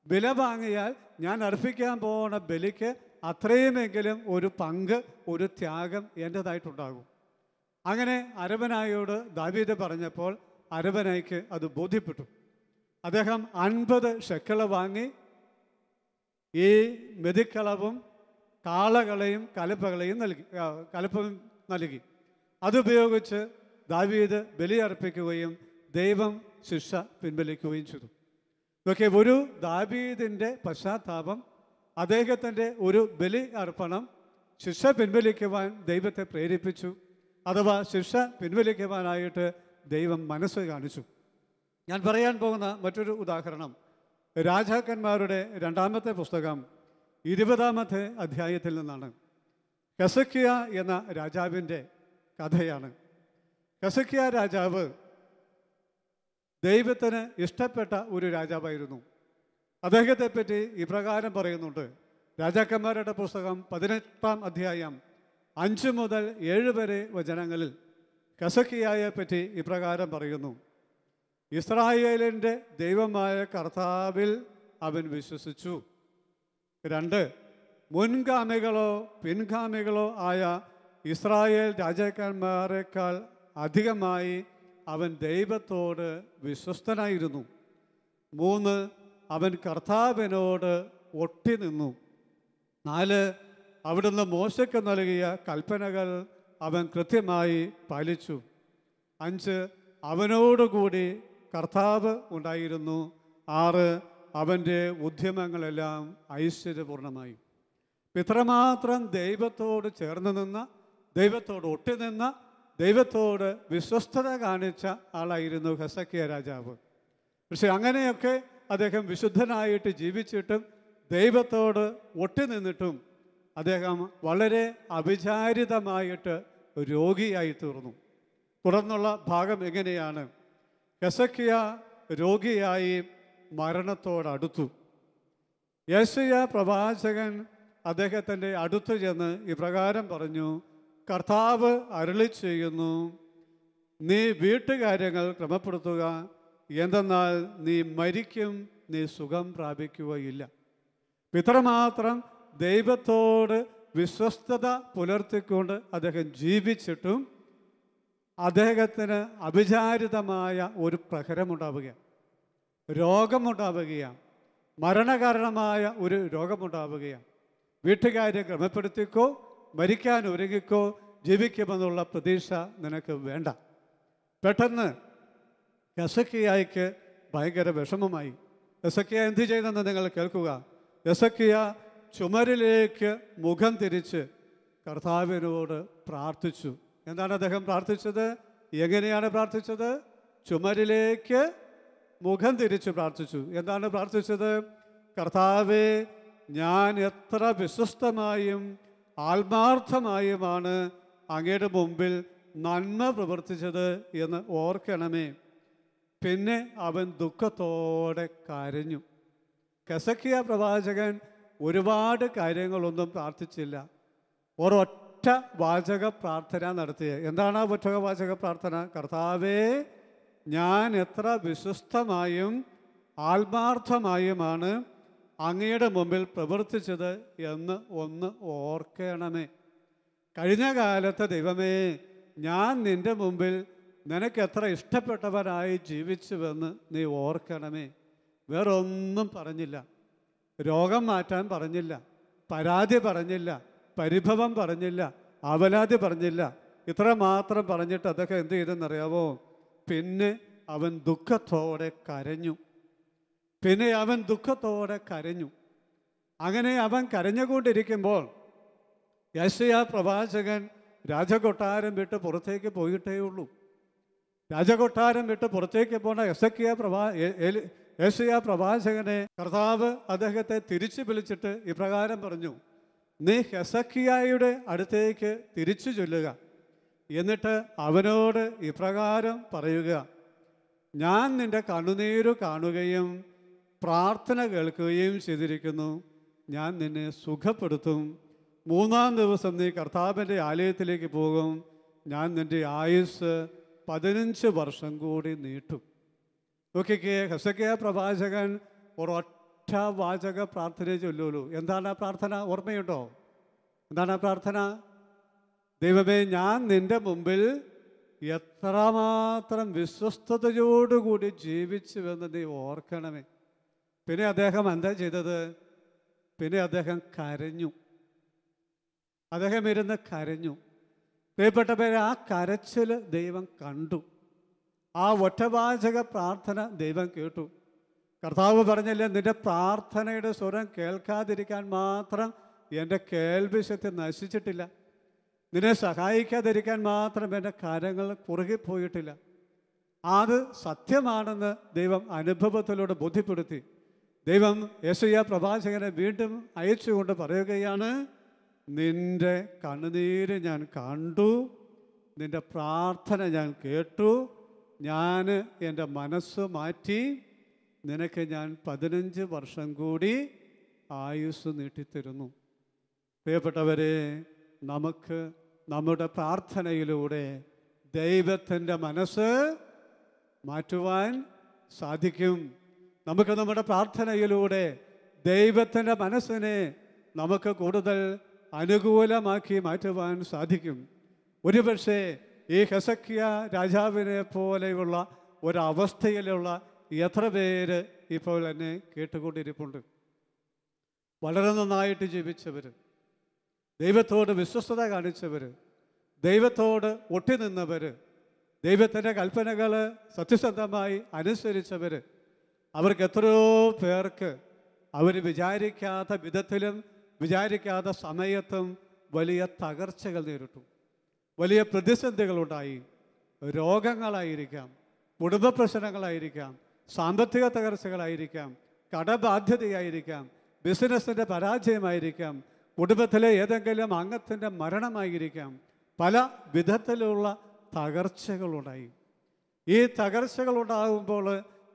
വില വാങ്ങിയാൽ ഞാൻ അർപ്പിക്കാൻ പോകുന്ന ബലിക്ക് അത്രയുമെങ്കിലും ഒരു പങ്ക്, ഒരു ത്യാഗം എൻ്റേതായിട്ടുണ്ടാകും. അങ്ങനെ അരവനായോട് ദാവീദ് പറഞ്ഞപ്പോൾ അരവനായിക്ക് അത് ബോധ്യപ്പെട്ടു. അദ്ദേഹം 50 ഷെക്കൽ വാങ്ങി ഈ മെതിക്കളവും കാളകളെയും കലപ്പകളെയും കലപ്പവും നൽകി. അതുപയോഗിച്ച് ദാവീദ് ബലിയർപ്പിക്കുകയും ദൈവം ശിക്ഷ പിൻവലിക്കുകയും ചെയ്തു. ഇതൊക്കെ ഒരു ദാവീദിൻ്റെ പശ്ചാത്താപം, അദ്ദേഹത്തിൻ്റെ ഒരു ബലി അർപ്പണം ശിക്ഷ പിൻവലിക്കുവാൻ ദൈവത്തെ പ്രേരിപ്പിച്ചു, അഥവാ ശിക്ഷ പിൻവലിക്കുവാനായിട്ട് ദൈവം മനസ്സ് കാണിച്ചു. ഞാൻ പറയാൻ പോകുന്ന മറ്റൊരു ഉദാഹരണം രാജാക്കന്മാരുടെ 2-ാമത്തെ പുസ്തകം 20-ാമത്തെ അധ്യായത്തിൽ നിന്നാണ്. ഹെസക്കിയ എന്ന രാജാവിൻ്റെ കഥയാണ്. ഹെസക്കിയ രാജാവ് ദൈവത്തിന് ഇഷ്ടപ്പെട്ട ഒരു രാജാവായിരുന്നു. അദ്ദേഹത്തെപ്പറ്റി ഇപ്രകാരം പറയുന്നുണ്ട്. രാജാക്കന്മാരുടെ പുസ്തകം 18-ാം അധ്യായം 5 മുതൽ 7 വരെ വചനങ്ങളിൽ ഹെസക്കിയായെ പറ്റി ഇപ്രകാരം പറയുന്നു. ഇസ്രായേലിൻ്റെ ദൈവമായ കർത്താവിൽ അവൻ വിശ്വസിച്ചു. 2, മുൻഗാമികളോ പിൻഗാമികളോ ആയ ഇസ്രായേൽ രാജാക്കന്മാരെക്കാൾ അധികമായി അവൻ ദൈവത്തോട് വിശ്വസ്തനായിരുന്നു. 3, അവൻ കർത്താവിനോട് ഒട്ടി നിന്നു. 4, അവിടുന്ന് മോശയ്ക്ക് നൽകിയ കൽപ്പനകൾ അവൻ കൃത്യമായി പാലിച്ചു. 5, അവനോടുകൂടി കർത്താവ് ഉണ്ടായിരുന്നു. 6, അവൻ്റെ ഉദ്യമങ്ങളെല്ലാം ഐശ്വര്യപൂർണമായി. ഇത്രമാത്രം ദൈവത്തോട് ചേർന്ന് നിന്ന, ദൈവത്തോട് ഒട്ടി നിന്ന, ദൈവത്തോട് വിശ്വസ്തത കാണിച്ച ആളായിരുന്നു ഹെസക്കിയ രാജാവ്. പക്ഷെ അങ്ങനെയൊക്കെ അദ്ദേഹം വിശുദ്ധനായിട്ട് ജീവിച്ചിട്ടും ദൈവത്തോട് ഒട്ടി നിന്നിട്ടും അദ്ദേഹം വളരെ അവിചാരിതമായിട്ട് രോഗിയായി തീർന്നു. തുടർന്നുള്ള ഭാഗം എങ്ങനെയാണ്? ഹെസക്കിയ രോഗിയായി മരണത്തോടടുത്തു. യെശയ്യാ പ്രവാചകൻ അദ്ദേഹത്തിൻ്റെ അടുത്ത് ചെന്ന് ഇപ്രകാരം പറഞ്ഞു, കർത്താവ് അരുളി ചെയ്യുന്നു, നീ വീട്ടുകാര്യങ്ങൾ ക്രമപ്പെടുത്തുക, എന്തെന്നാൽ നീ മരിക്കും, നീ സുഖം പ്രാപിക്കുകയില്ല. ഇത്രമാത്രം ദൈവത്തോട് വിശ്വസ്തത പുലർത്തിക്കൊണ്ട് അദ്ദേഹം ജീവിച്ചിട്ടും അദ്ദേഹത്തിന് അവിചാരിതമായ ഒരു പ്രഹരമുണ്ടാവുകയാണ്, രോഗമുണ്ടാവുകയാണ്, മരണകാരണമായ ഒരു രോഗമുണ്ടാവുകയാണ്. വീട്ടുകാര്യം ക്രമപ്പെടുത്തിക്കോ, മരിക്കാൻ ഒരുങ്ങിക്കോ, ജീവിക്കുമെന്നുള്ള പ്രതീക്ഷ നിനക്ക് വേണ്ട. പെട്ടെന്ന് ഹെസക്കിയായ്ക്ക് ഭയങ്കര വിഷമമായി. ഹെസക്കിയ എന്ത് ചെയ്തെന്ന് നിങ്ങൾ കേൾക്കുക. ഹെസക്കിയ ചുമരിലേക്ക് മുഖം തിരിച്ച് കർത്താവിനോട് പ്രാർത്ഥിച്ചു. എന്താണ് അദ്ദേഹം പ്രാർത്ഥിച്ചത്? എങ്ങനെയാണ് പ്രാർത്ഥിച്ചത്? ചുമരിലേക്ക് മുഖം തിരിച്ച് പ്രാർത്ഥിച്ചു. എന്താണ് പ്രാർത്ഥിച്ചത്? കർത്താവേ, ഞാൻ എത്ര വിശ്വസ്തമായും ആത്മാർത്ഥമായുമാണ് അങ്ങയുടെ മുമ്പിൽ നന്മ പ്രവർത്തിച്ചത് എന്ന് ഓർക്കണമേ. പിന്നെ അവൻ ദുഃഖത്തോടെ കരഞ്ഞു. ഹെസക്കിയ പ്രവാചകൻ ഒരുപാട് കാര്യങ്ങളൊന്നും പ്രാർത്ഥിച്ചില്ല, ഒരൊറ്റ വാചക പ്രാർത്ഥന നടത്തിയത്. എന്താണ് ആ ഒറ്റ വാചക പ്രാർത്ഥന? കർത്താവേ, ഞാൻ എത്ര വിശ്വസ്തമായും ആത്മാർത്ഥമായുമാണ് അങ്ങയുടെ മുമ്പിൽ പ്രവർത്തിച്ചത് എന്ന് ഒന്ന് ഓർക്കണമേ. കഴിഞ്ഞ കാലത്തെ ദൈവമേ, ഞാൻ നിൻ്റെ മുമ്പിൽ നിനക്ക് എത്ര ഇഷ്ടപ്പെട്ടവനായി ജീവിച്ചുവെന്ന് നീ ഓർക്കണമേ. വേറൊന്നും പറഞ്ഞില്ല. രോഗം മാറ്റാൻ പറഞ്ഞില്ല, പരാതി പറഞ്ഞില്ല, പരിഭവം പറഞ്ഞില്ല, അവലാതി പറഞ്ഞില്ല. ഇത്ര മാത്രം പറഞ്ഞിട്ട് അതൊക്കെ എന്ത് ചെയ്തെന്നറിയാവോ? പിന്നെ അവൻ ദുഃഖത്തോടെ കരഞ്ഞു. അങ്ങനെ അവൻ കരഞ്ഞുകൊണ്ടിരിക്കുമ്പോൾ യെശയ്യാ പ്രവാചകൻ രാജകൊട്ടാരം വിട്ട് പുറത്തേക്ക് പോയിട്ടേ ഉള്ളൂ. രാജകൊട്ടാരം വിട്ട് പുറത്തേക്ക് പോണ യെശയ്യാ പ്രവാചകനെ കർത്താവ് അദ്ദേഹത്തെ തിരിച്ചു വിളിച്ചിട്ട് ഇപ്രകാരം പറഞ്ഞു, നീ ഹെസക്കിയായുടെ അടുത്തേക്ക് തിരിച്ചു ചൊല്ലുക, എന്നിട്ട് അവനോട് ഇപ്രകാരം പറയുക, ഞാൻ നിൻ്റെ കണ്ണുനീര് കാണുകയും പ്രാർത്ഥന കേൾക്കുകയും ചെയ്തിരിക്കുന്നു. ഞാൻ നിന്നെ സുഖപ്പെടുത്തും. 3-ാം ദിവസം നീ കർത്താവിൻ്റെ ആലയത്തിലേക്ക് പോകും. ഞാൻ നിൻ്റെ ആയുസ് 15 വർഷം കൂടി നീട്ടും. നോക്കിക്കേ, ഹെസക്കിയ പ്രവാചകൻ ഒരൊറ്റ വാചക പ്രാർത്ഥനയെ ചൊല്ലുള്ളൂ. എന്താണ് ആ പ്രാർത്ഥന? ഓർമ്മയുണ്ടോ? എന്താണ് ആ പ്രാർത്ഥന? ദൈവമേ, ഞാൻ നിൻ്റെ മുമ്പിൽ എത്രമാത്രം വിശ്വസ്തയോടുകൂടി ജീവിച്ചുവെന്ന് നീ ഓർക്കണമേ. പിന്നെ അദ്ദേഹം എന്താ ചെയ്തത്? പിന്നെ അദ്ദേഹം കരഞ്ഞു. അദ്ദേഹം ഇരുന്ന് കരഞ്ഞു. പ്രിയപ്പെട്ടവരെ, ആ കരച്ചിൽ ദൈവം കണ്ടു. ആ ഒറ്റവാചക പ്രാർത്ഥന ദൈവം കേട്ടു. കർത്താവ് പറഞ്ഞില്ലേ, നിന്റെ പ്രാർത്ഥനയുടെ സ്വരം കേൾക്കാതിരിക്കാൻ മാത്രം എൻ്റെ കേൾവിശക്തി നശിച്ചിട്ടില്ല, നിന്നെ സഹായിക്കാതിരിക്കാൻ മാത്രം എൻ്റെ കാര്യങ്ങൾ കുറുകിപ്പോയിട്ടില്ല. അത് സത്യമാണെന്ന് ദൈവം അനുഭവത്തിലൂടെ ബോധ്യപ്പെടുത്തി. ദൈവം യെശയ്യാ പ്രവാചകനെ വീണ്ടും അയച്ചുകൊണ്ട് പറയുകയാണ്, നിൻ്റെ കണ്ണുനീര് ഞാൻ കണ്ടു, നിൻ്റെ പ്രാർത്ഥന ഞാൻ കേട്ടു, ഞാൻ എൻ്റെ മനസ്സ് മാറ്റി നിനക്ക് ഞാൻ 15 വർഷം കൂടി ആയുസ് നീട്ടിത്തരുന്നു. പ്രിയപ്പെട്ടവരെ, നമുക്ക് നമ്മുടെ പ്രാർത്ഥനയിലൂടെ ദൈവത്തിൻ്റെ മനസ്സ് മാറ്റുവാൻ സാധിക്കും. നമുക്ക് നമ്മുടെ പ്രാർത്ഥനയിലൂടെ ദൈവത്തിൻ്റെ മനസ്സിനെ നമുക്ക് കൂടുതൽ അനുകൂലമാക്കി മാറ്റുവാൻ സാധിക്കും. ഒരുപക്ഷെ ഈ ഹെസക്കിയ രാജാവിനെ പോലെയുള്ള ഒരവസ്ഥയിലുള്ള എത്ര പേര് ഇപ്പോൾ എന്നെ കേട്ടുകൊണ്ടിരിപ്പുണ്ട്? വളരെ നന്നായിട്ട് ജീവിച്ചവർ, ദൈവത്തോട് വിശ്വസ്തത കാണിച്ചവർ, ദൈവത്തോട് ഒട്ടിനിന്നവർ, ദൈവത്തിൻ്റെ കൽപ്പനകൾ സത്യസന്ധമായി അനുസരിച്ചവർ, അവർക്ക് എത്രയോ പേർക്ക് അവർ വിചാരിക്കാത്ത വിധത്തിലും വിചാരിക്കാത്ത സമയത്തും വലിയ തകർച്ചകൾ നേരിട്ടു. വലിയ പ്രതിസന്ധികളുണ്ടായി. രോഗങ്ങളായിരിക്കാം, കുടുംബ പ്രശ്നങ്ങളായിരിക്കാം, സാമ്പത്തിക തകർച്ചകളായിരിക്കാം, കടബാധ്യതയായിരിക്കാം, ബിസിനസ്സിൻ്റെ പരാജയമായിരിക്കാം, കുടുംബത്തിലെ ഏതെങ്കിലും അംഗത്തിൻ്റെ മരണമായിരിക്കാം. പല വിധത്തിലുള്ള തകർച്ചകളുണ്ടായി. ഈ തകർച്ചകളുണ്ടാകുമ്പോൾ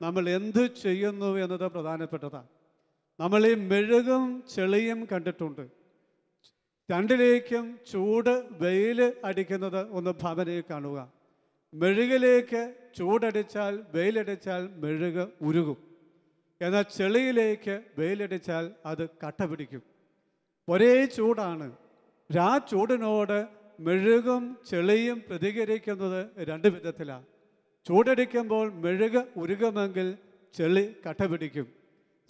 നമ്മൾ എന്തു ചെയ്യുന്നു എന്നത് പ്രധാനപ്പെട്ടതാണ്. നമ്മൾ ഈ മെഴുകും ചെളിയും കണ്ടിട്ടുണ്ട്. രണ്ടിലേക്കും ചൂട് വെയിൽ അടിക്കുന്നത് ഒന്ന് ഭാവനയിൽ കാണുക. മെഴുകിലേക്ക് ചൂടടിച്ചാൽ വെയിലടിച്ചാൽ മെഴുക് ഉരുകും. എന്നാൽ ചെളിയിലേക്ക് വെയിലടിച്ചാൽ അത് കട്ട പിടിക്കും. ഒരേ ചൂടാണ്. ആ ചൂടിനോട് മെഴുകും ചെളിയും പ്രതികരിക്കുന്നത് രണ്ട് വിധത്തിലാണ്. ചൂടടിക്കുമ്പോൾ മെഴുക് ഉരുകുമെങ്കിൽ ചെളി കട്ട പിടിക്കും.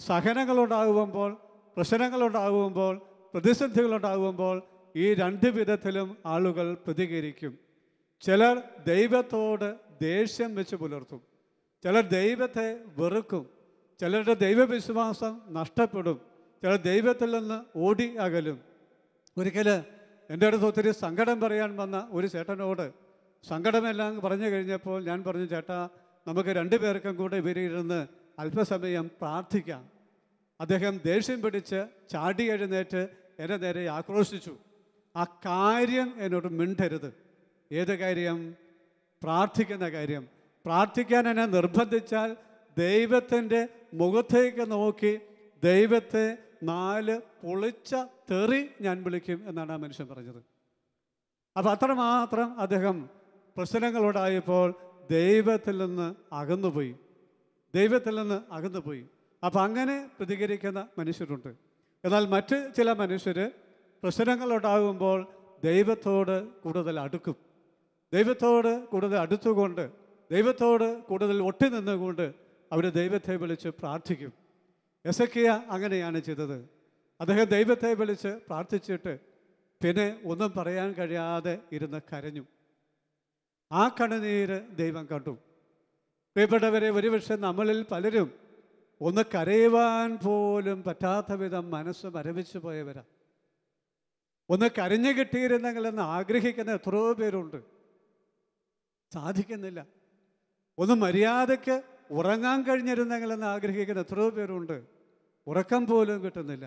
സഹനങ്ങളുണ്ടാകുമ്പോൾ, പ്രശ്നങ്ങളുണ്ടാകുമ്പോൾ, പ്രതിസന്ധികളുണ്ടാകുമ്പോൾ ഈ രണ്ട് വിധത്തിലും ആളുകൾ പ്രതികരിക്കും. ചിലർ ദൈവത്തോട് ദേഷ്യം വെച്ച് പുലർത്തും, ചിലർ ദൈവത്തെ വെറുക്കും, ചിലരുടെ ദൈവവിശ്വാസം നഷ്ടപ്പെടും, ചിലർ ദൈവത്തിൽ നിന്ന് ഓടി അകലും. ഒരിക്കൽ എൻ്റെ അടുത്ത് ഒത്തിരി സങ്കടം പറയാൻ വന്ന ഒരു ചേട്ടനോട് സങ്കടമെല്ലാം പറഞ്ഞു കഴിഞ്ഞപ്പോൾ ഞാൻ പറഞ്ഞു, ചേട്ടാ, നമുക്ക് 2 പേർക്കും കൂടെ ഇവരിരുന്ന് അല്പസമയം പ്രാർത്ഥിക്കാം. അദ്ദേഹം ദേഷ്യം പിടിച്ച് ചാടി എഴുന്നേറ്റ് എന്നെ നേരെ ആക്രോശിച്ചു. ആ കാര്യം എന്നോട് മിണ്ടരുത്. ഏത് കാര്യം? പ്രാർത്ഥിക്കുന്ന കാര്യം. പ്രാർത്ഥിക്കാൻ എന്നെ നിർബന്ധിച്ചാൽ ദൈവത്തിൻ്റെ മുഖത്തേക്ക് നോക്കി ദൈവത്തെ 4 പൊളിച്ച തെറി ഞാൻ വിളിക്കും എന്നാണ് ആ മനുഷ്യൻ പറഞ്ഞത്. അപ്പം അത്രമാത്രം അദ്ദേഹം പ്രശ്നങ്ങളുണ്ടായപ്പോൾ ദൈവത്തിൽ നിന്ന് അകന്നുപോയി. അപ്പം അങ്ങനെ പ്രതികരിക്കുന്ന മനുഷ്യരുണ്ട്. എന്നാൽ മറ്റ് ചില മനുഷ്യർ പ്രശ്നങ്ങളുണ്ടാകുമ്പോൾ ദൈവത്തോട് കൂടുതൽ അടുക്കും. ദൈവത്തോട് കൂടുതൽ അടുത്തുകൊണ്ട്, ദൈവത്തോട് കൂടുതൽ ഒട്ടി നിന്നുകൊണ്ട് അവർ ദൈവത്തെ വിളിച്ച് പ്രാർത്ഥിക്കും. എസക്കിയ അങ്ങനെയാണ് ചെയ്തത്. അദ്ദേഹം ദൈവത്തെ വിളിച്ച് പ്രാർത്ഥിച്ചിട്ട് പിന്നെ ഒന്നും പറയാൻ കഴിയാതെ ഇരുന്ന് കരഞ്ഞു. ആ കണ്ണുനീര് ദൈവം കണ്ടു. പ്രിയപ്പെട്ടവരെ, ഒരുപക്ഷെ നമ്മളിൽ പലരും ഒന്ന് കരയുവാൻ പോലും പറ്റാത്ത വിധം മനസ്സ് മരവിച്ചു പോയവരാ. ഒന്ന് കരഞ്ഞു കിട്ടിയിരുന്നെങ്കിലെന്ന് ആഗ്രഹിക്കുന്ന എത്രയോ പേരുണ്ട്. സാധിക്കുന്നില്ല. ഒന്ന് മര്യാദയ്ക്ക് ഉറങ്ങാൻ കഴിഞ്ഞിരുന്നെങ്കിലെന്ന് ആഗ്രഹിക്കുന്ന എത്രയോ പേരുണ്ട്. ഉറക്കം പോലും കിട്ടുന്നില്ല.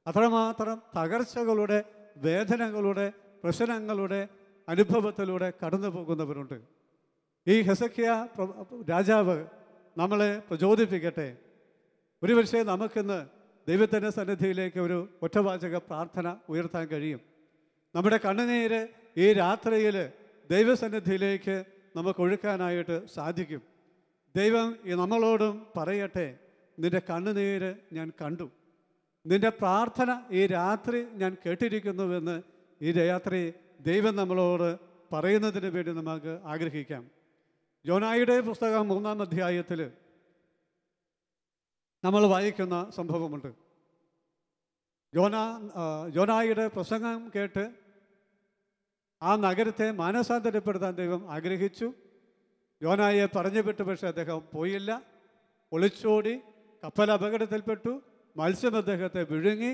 അത്രമാത്രം തകർച്ചകളുടെ, വേദനകളുടെ, പ്രശ്നങ്ങളുടെ അനുഭവത്തിലൂടെ കടന്നു പോകുന്നവരുണ്ട്. ഈ ഹെസക്കിയ രാജാവ് നമ്മളെ പ്രചോദിപ്പിക്കട്ടെ. ഒരുപക്ഷെ നമുക്കിന്ന് ദൈവത്തിൻ്റെ സന്നിധിയിലേക്ക് ഒരു ഒറ്റവാചക പ്രാർത്ഥന ഉയർത്താൻ കഴിയും. നമ്മുടെ കണ്ണുനീര് ഈ രാത്രിയിൽ ദൈവസന്നിധിയിലേക്ക് നമുക്ക് ഒഴുക്കാനായിട്ട് സാധിക്കും. ദൈവം ഈ നമ്മളോടും പറയട്ടെ, നിൻ്റെ കണ്ണുനീര് ഞാൻ കണ്ടു, നിൻ്റെ പ്രാർത്ഥന ഈ രാത്രി ഞാൻ കേട്ടിരിക്കുന്നുവെന്ന് ഈ രാത്രി ദൈവം നമ്മളോട് പറയുന്നതിന് വേണ്ടി നമുക്ക് ആഗ്രഹിക്കാം. യോനായുടെ പുസ്തകം 3-ാം അധ്യായത്തിൽ നമ്മൾ വായിക്കുന്ന സംഭവമുണ്ട്. യോനായുടെ പ്രസംഗം കേട്ട് ആ നഗരത്തെ മാനസാന്തരപ്പെടുത്താൻ ദൈവം ആഗ്രഹിച്ചു. യോനായെ പറഞ്ഞു വിട്ടു, പക്ഷേ അദ്ദേഹം പോയില്ല, ഒളിച്ചോടി, കപ്പൽ അപകടത്തിൽപ്പെട്ടു, മത്സ്യം അദ്ദേഹത്തെ വിഴുങ്ങി,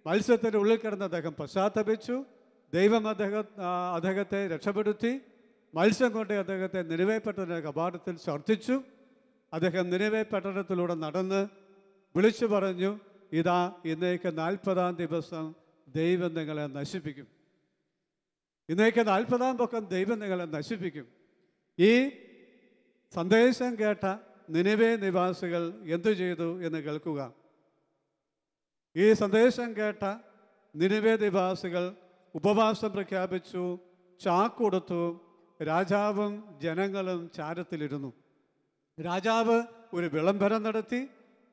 മത്സ്യത്തിൻ്റെ ഉള്ളിൽ കിടന്ന് അദ്ദേഹം പശ്ചാത്തപിച്ചു. ദൈവം അദ്ദേഹത്തെ രക്ഷപ്പെടുത്തി. മത്സ്യം കൊണ്ട് അദ്ദേഹത്തെ നിനിവേ പട്ടണ കവാടത്തിൽ ഛർദ്ദിച്ചു. അദ്ദേഹം നിനിവേ പട്ടണത്തിലൂടെ നടന്ന് വിളിച്ചു പറഞ്ഞു, ഇതാ ഇന്നേക്ക് 40-ാം ദിവസം ദൈവം നിങ്ങളെ നശിപ്പിക്കും, ഇന്നേക്ക് 40-ാം പക്കം ദൈവം നിങ്ങളെ നശിപ്പിക്കും. ഈ സന്ദേശം കേട്ട നിനിവേ നിവാസികൾ എന്തു ചെയ്തു എന്ന് കേൾക്കുക. ഈ സന്ദേശം കേട്ട നിനിവേ നിവാസികൾ ഉപവാസം പ്രഖ്യാപിച്ചു, ചാക്കൊടുത്തു. രാജാവും ജനങ്ങളും ചാരത്തിലിരുന്നു. രാജാവ് ഒരു വിളംബരം നടത്തി,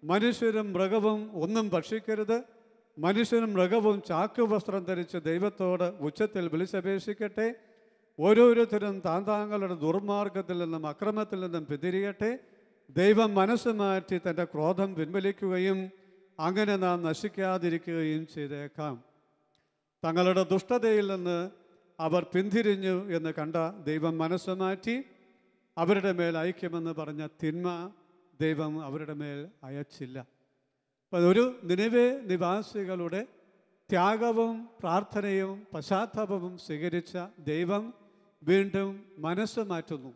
മനുഷ്യരും മൃഗവും ഒന്നും ഭക്ഷിക്കരുത്, മനുഷ്യനും മൃഗവും ചാക്ക് വസ്ത്രം ധരിച്ച് ദൈവത്തോട് ഉച്ചത്തിൽ വിളിച്ചപേക്ഷിക്കട്ടെ, ഓരോരുത്തരും താങ്കളുടെ ദുർമാർഗത്തിൽ നിന്നും അക്രമത്തിൽ നിന്നും പിന്തിരിയട്ടെ, ദൈവം മനസ്സ് മാറ്റി തൻ്റെ ക്രോധം പിൻവലിക്കുകയും അങ്ങനെ നാം നശിക്കാതിരിക്കുകയും ചെയ്തേക്കാം. തങ്ങളുടെ ദുഷ്ടതയിൽ നിന്ന് അവർ പിന്തിരിഞ്ഞു എന്ന് കണ്ട ദൈവം മനസ്സ് മാറ്റി അവരുടെ മേൽ അയക്കുമെന്ന് പറഞ്ഞ തിന്മ ദൈവം അവരുടെ മേൽ അയച്ചില്ല. അപ്പം ഒരു നിനിവേ നിവാസികളുടെ ത്യാഗവും പ്രാർത്ഥനയും പശ്ചാത്താപവും സ്വീകരിച്ച ദൈവം വീണ്ടും മനസ്സ് മാറ്റുന്നു.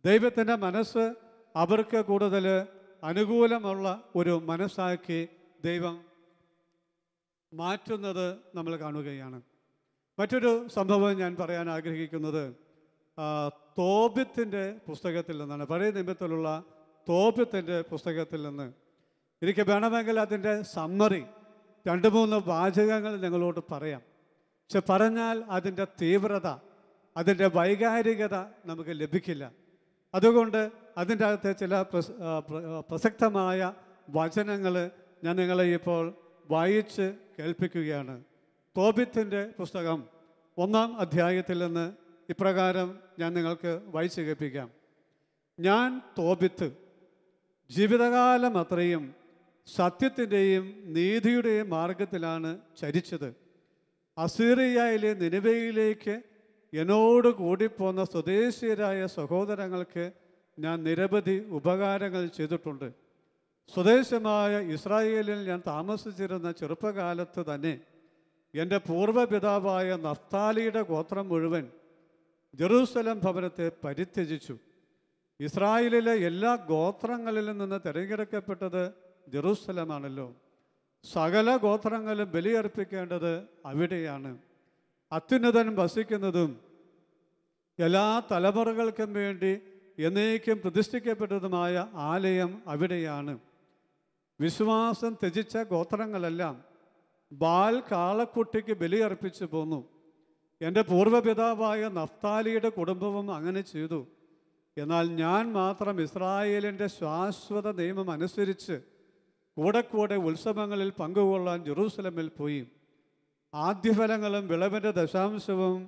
ദൈവത്തിൻ്റെ മനസ്സ് അവർക്ക് കൂടുതൽ അനുകൂലമുള്ള ഒരു മനസ്സാക്കി ദൈവം മാറ്റുന്നത് നമ്മൾ കാണുകയാണ്. മറ്റൊരു സംഭവം ഞാൻ പറയാൻ ആഗ്രഹിക്കുന്നത് തോബിത്തിൻ്റെ പുസ്തകത്തിൽ നിന്നാണ്. പഴയ നിയമത്തിലുള്ള തോബിത്തിൻ്റെ പുസ്തകത്തിൽ നിന്ന് എനിക്ക് വേണമെങ്കിൽ അതിൻ്റെ സമ്മറി 2-3 വാചകങ്ങൾ നിങ്ങളോട് പറയാം. പക്ഷെ പറഞ്ഞാൽ അതിൻ്റെ തീവ്രത, അതിൻ്റെ വൈകാരികത നമുക്ക് ലഭിക്കില്ല. അതുകൊണ്ട് അതിൻ്റെ അകത്തെ ചില പ്രസക്തമായ വചനങ്ങൾ ഞാൻ നിങ്ങളെ ഇപ്പോൾ വായിച്ച് കേൾപ്പിക്കുകയാണ്. തോബിത്തിൻ്റെ പുസ്തകം 1-ാം അധ്യായത്തിൽ നിന്ന് ഇപ്രകാരം ഞാൻ നിങ്ങൾക്ക് വായിച്ച് കേൾപ്പിക്കാം. ഞാൻ തോബിത്ത് ജീവിതകാലം അത്രയും സത്യത്തിൻ്റെയും നീതിയുടെയും മാർഗത്തിലാണ് ചരിച്ചത്. അസീറിയയിലെ നിനിവയിലേക്ക് എന്നോട് കൂടിപ്പോന്ന സ്വദേശീയരായ സഹോദരങ്ങൾക്ക് ഞാൻ നിരവധി ഉപകാരങ്ങൾ ചെയ്തിട്ടുണ്ട്. സ്വദേശമായ ഇസ്രായേലിൽ ഞാൻ താമസിച്ചിരുന്ന ചെറുപ്പകാലത്ത് തന്നെ എൻ്റെ പൂർവ്വപിതാവായ നഫ്താലിയുടെ ഗോത്രം മുഴുവൻ ജെറൂസലം ഭവനത്തെ പരിത്യജിച്ചു. ഇസ്രായേലിലെ എല്ലാ ഗോത്രങ്ങളിൽ നിന്ന് തിരഞ്ഞെടുക്കപ്പെട്ടത് ജെറൂസലമാണല്ലോ. സകല ഗോത്രങ്ങളും ബലിയർപ്പിക്കേണ്ടത് അവിടെയാണ്. അത്യുന്നതൻ വസിക്കുന്നതും എല്ലാ തലമുറകൾക്കും വേണ്ടി എന്നേക്കും പ്രതിഷ്ഠിക്കപ്പെട്ടതുമായ ആലയം അവിടെയാണ്. വിശ്വാസം ത്യജിച്ച ഗോത്രങ്ങളെല്ലാം ബാൽ കാളക്കുട്ടിക്ക് ബലിയർപ്പിച്ചു പോന്നു. എൻ്റെ പൂർവ്വപിതാവായ നഫ്താലിയുടെ കുടുംബവും അങ്ങനെ ചെയ്തു. എന്നാൽ ഞാൻ മാത്രം ഇസ്രായേലിൻ്റെ ശാശ്വത നിയമം അനുസരിച്ച് കൂടെ ഉത്സവങ്ങളിൽ പങ്കുകൊള്ളാൻ ജെറൂസലമിൽ പോയി. ആദ്യഫലങ്ങളും വിളവിൻ്റെ ദശാംശവും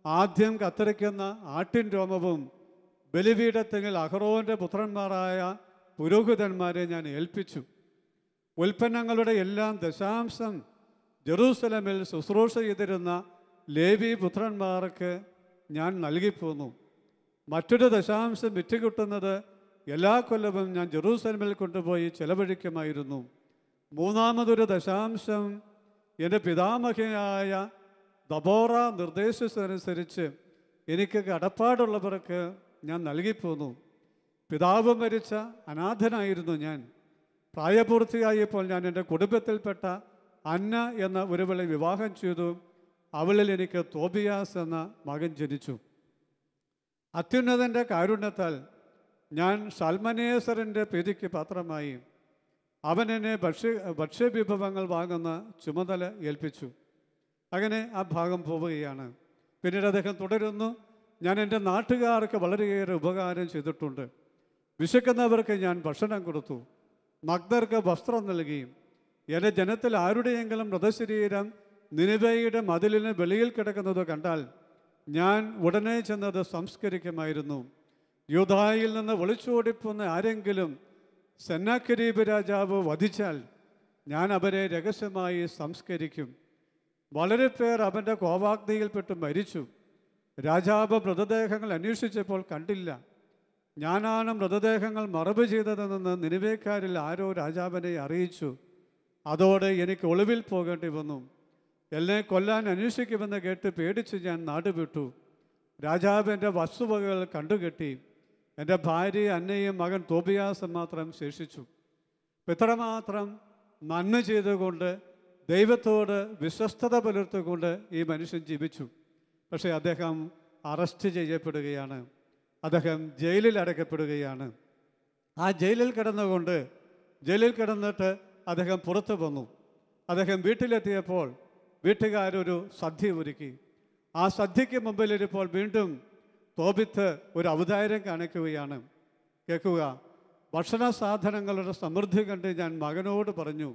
ആദ്യം കത്തിരിക്കുന്ന ആട്ടിൻ രോമവും ബലിപീഠത്തിൽ അഹ്റോൻ്റെ പുത്രന്മാരായ പുരോഹിതന്മാരെ ഞാൻ ഏൽപ്പിച്ചു. ഉൽപ്പന്നങ്ങളുടെ എല്ലാം ദശാംശം ജെറൂസലമിൽ ശുശ്രൂഷ ചെയ്തിരുന്ന ലേവി പുത്രന്മാർക്ക് ഞാൻ നൽകിപ്പോന്നു. മറ്റൊരു ദശാംശം വിറ്റുകിട്ടുന്നത് എല്ലാ കൊല്ലവും ഞാൻ ജെറൂസലമിൽ കൊണ്ടുപോയി ചെലവഴിക്കുമായിരുന്നു. മൂന്നാമതൊരു ദശാംശം എൻ്റെ പിതാമഹിയായ ദബോറ നിർദ്ദേശിച്ചതനുസരിച്ച് എനിക്ക് കടപ്പാടുള്ളവർക്ക് ഞാൻ നൽകിപ്പോന്നു. പിതാവ് മരിച്ച അനാഥനായിരുന്നു ഞാൻ. പ്രായപൂർത്തിയായപ്പോൾ ഞാൻ എൻ്റെ കുടുംബത്തിൽപ്പെട്ട അന്ന എന്ന ഒരുവളെ വിവാഹം ചെയ്തു. അവളിൽ എനിക്ക് തോബിയാസ് എന്ന മകൻ ജനിച്ചു. അത്യുന്നതൻ്റെ കാരുണ്യത്താൽ ഞാൻ സൽമനേസറിൻ്റെ പ്രീതിക്ക് പാത്രമായി. അവൻ എന്നെ ഭക്ഷ്യവിഭവങ്ങൾ വാങ്ങുന്ന ചുമതല ഏൽപ്പിച്ചു. അങ്ങനെ ആ ഭാഗം പോവുകയാണ്. പിന്നീട് അദ്ദേഹം തുടരുന്നു, ഞാൻ എൻ്റെ നാട്ടുകാർക്ക് വളരെയേറെ ഉപകാരം ചെയ്തിട്ടുണ്ട്. വിശക്കുന്നവർക്ക് ഞാൻ ഭക്ഷണം കൊടുത്തു, നഗ്നർക്ക് വസ്ത്രം നൽകി. എൻ്റെ ജനത്തിൽ ആരുടെയെങ്കിലും മൃതശരീരം നിനിവയുടെ മതിലിന് വെളിയിൽ കിടക്കുന്നത് കണ്ടാൽ ഞാൻ ഉടനെ ചെന്നത് സംസ്കരിക്കുമായിരുന്നു. യൂദായിൽ നിന്ന് ഒളിച്ചോടിപ്പോന്ന ആരെങ്കിലും സെന്നാക്കെരീബ് രാജാവ് വധിച്ചാൽ ഞാൻ അവരെ രഹസ്യമായി സംസ്കരിക്കും. വളരെ പേർ അവൻ്റെ കോപാഗ്നിയിൽപ്പെട്ട് മരിച്ചു. രാജാവ് മൃതദേഹങ്ങൾ അന്വേഷിച്ചപ്പോൾ കണ്ടില്ല. ഞാനാണ് മൃതദേഹങ്ങൾ മറവ് ചെയ്തതെന്ന് നിനിവേക്കാരിൽ ആരോ രാജാവിനെ അറിയിച്ചു. അതോടെ എനിക്ക് ഒളിവിൽ പോകേണ്ടി വന്നു. എന്നെ കൊല്ലാൻ അന്വേഷിക്കുമെന്ന് കേട്ട് പേടിച്ച് ഞാൻ നാടുവിട്ടു. രാജാവ് എൻ്റെ വസ്തുവകകൾ കണ്ടുകെട്ടി. എൻ്റെ ഭാര്യ അന്നയും മകൻ തോബിയാസും മാത്രം ശേഷിച്ചു. ഇത്രമാത്രം നന്മ ചെയ്തുകൊണ്ട് ദൈവത്തോട് വിശ്വസ്തത പുലർത്തിക്കൊണ്ട് ഈ മനുഷ്യൻ ജീവിച്ചു. പക്ഷേ അദ്ദേഹം അറസ്റ്റ് ചെയ്യപ്പെടുകയാണ്. അദ്ദേഹം ജയിലിൽ അടയ്ക്കപ്പെടുകയാണ്. ആ ജയിലിൽ കിടന്നിട്ട് അദ്ദേഹം പുറത്തു വന്നു. അദ്ദേഹം വീട്ടിലെത്തിയപ്പോൾ വീട്ടുകാരൊരു സദ്യ ഒരുക്കി. ആ സദ്യയ്ക്ക് മുമ്പിലിരിപ്പോൾ വീണ്ടും തോബിത്ത് ഒരു ഔദാര്യം കാണിക്കുകയാണ്. കേൾക്കുക, ഭക്ഷണ സാധനങ്ങളുടെ സമൃദ്ധി കണ്ട് ഞാൻ മകനോട് പറഞ്ഞു,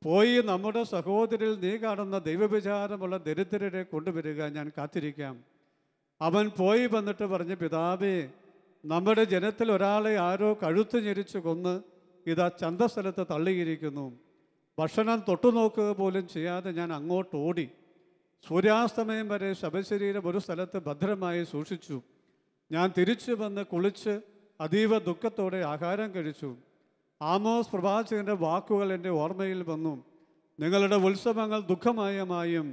പോയി നമ്മുടെ സഹോദരിൽ നീ കാണുന്ന ദൈവവിചാരമുള്ള ദരിദ്രരെ കൊണ്ടുവരിക, ഞാൻ കാത്തിരിക്കാം. അവൻ പോയി വന്നിട്ട് പറഞ്ഞു, പിതാവേ, നമ്മുടെ ജനത്തിൽ ഒരാളെ ആരോ കഴുത്ത് ഞെരിച്ചു കൊന്ന് ഇതാ ചന്തസ്ഥലത്ത് തള്ളിയിരിക്കുന്നു. ഭക്ഷണം തൊട്ടുനോക്കുക പോലും ചെയ്യാതെ ഞാൻ അങ്ങോട്ട് ഓടി. സൂര്യാസ്തമയം വരെ ശവശരീരം ഒരു സ്ഥലത്ത് ഭദ്രമായി സൂക്ഷിച്ചു. ഞാൻ തിരിച്ചു വന്ന് കുളിച്ച് അതീവ ദുഃഖത്തോടെ ആഹാരം കഴിച്ചു. ആമോസ് പ്രവാചകൻ്റെ വാക്കുകൾ എൻ്റെ ഓർമ്മയിൽ വന്നു. നിങ്ങളുടെ ഉത്സവങ്ങൾ ദുഃഖമയമായും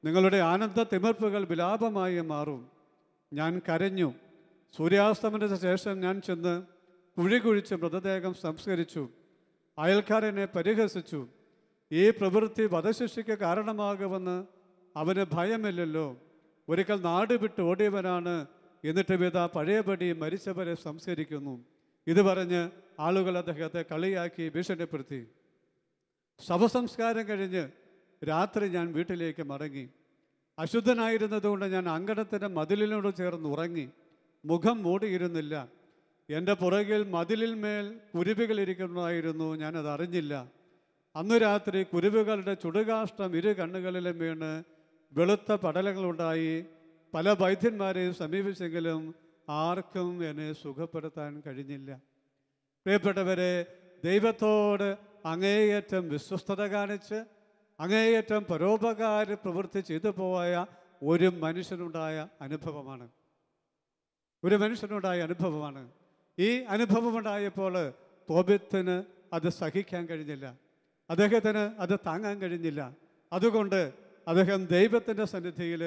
നിങ്ങളുടെ ആനന്ദ തിമിർപ്പുകൾ വിലാപമായും മാറും. ഞാൻ കരഞ്ഞു. സൂര്യാസ്തമനത്തിന് ശേഷം ഞാൻ ചെന്ന് കുഴി കുഴിച്ച് മൃതദേഹം സംസ്കരിച്ചു. അയൽക്കാരനെ പരിഹസിച്ചു. ഈ പ്രവൃത്തി വധശിക്ഷയ്ക്ക് കാരണമാകുമെന്ന് അവന് ഭയമില്ലല്ലോ. ഒരിക്കൽ നാട് വിട്ട് ഓടിയവനാണ്, എന്നിട്ട് വിധ പഴയപടി മരിച്ചവരെ സംസ്കരിക്കുന്നു. ഇത് പറഞ്ഞ് ആളുകൾ അദ്ദേഹത്തെ കളിയാക്കി ഭീഷണിപ്പെടുത്തി. ശവസംസ്കാരം കഴിഞ്ഞ് രാത്രി ഞാൻ വീട്ടിലേക്ക് മടങ്ങി. അശുദ്ധനായിരുന്നതുകൊണ്ട് ഞാൻ അങ്കണത്തിൻ്റെ മതിലിനോട് ചേർന്ന് ഉറങ്ങി. മുഖം മൂടിയിരുന്നില്ല. എൻ്റെ പുറകിൽ മതിലിന്മേൽ കുരുവികളിരിക്കുന്നതായിരുന്നു. ഞാനത് അറിഞ്ഞില്ല. അന്നു രാത്രി കുരുവികളുടെ ചുടുകാഷ്ടം ഇരു കണ്ണുകളിലും വീണ് വെളുത്ത പടലങ്ങളുണ്ടായി. പല വൈദ്യന്മാരെയും സമീപിച്ചെങ്കിലും ആർക്കും എന്നെ സുഖപ്പെടുത്താൻ കഴിഞ്ഞില്ല. പ്രിയപ്പെട്ടവരെ, ദൈവത്തോട് അങ്ങേയറ്റം വിശ്വസ്തത കാണിച്ച് അങ്ങേയറ്റം പരോപകാര പ്രവൃത്തി ചെയ്തു പോയ ഒരു മനുഷ്യനുണ്ടായ അനുഭവമാണ്. ഈ അനുഭവമുണ്ടായപ്പോൾ തോബിത്തിന് അത് സഹിക്കാൻ കഴിഞ്ഞില്ല. അദ്ദേഹത്തിന് അത് താങ്ങാൻ കഴിഞ്ഞില്ല. അതുകൊണ്ട് അദ്ദേഹം ദൈവത്തിൻ്റെ സന്നിധിയിൽ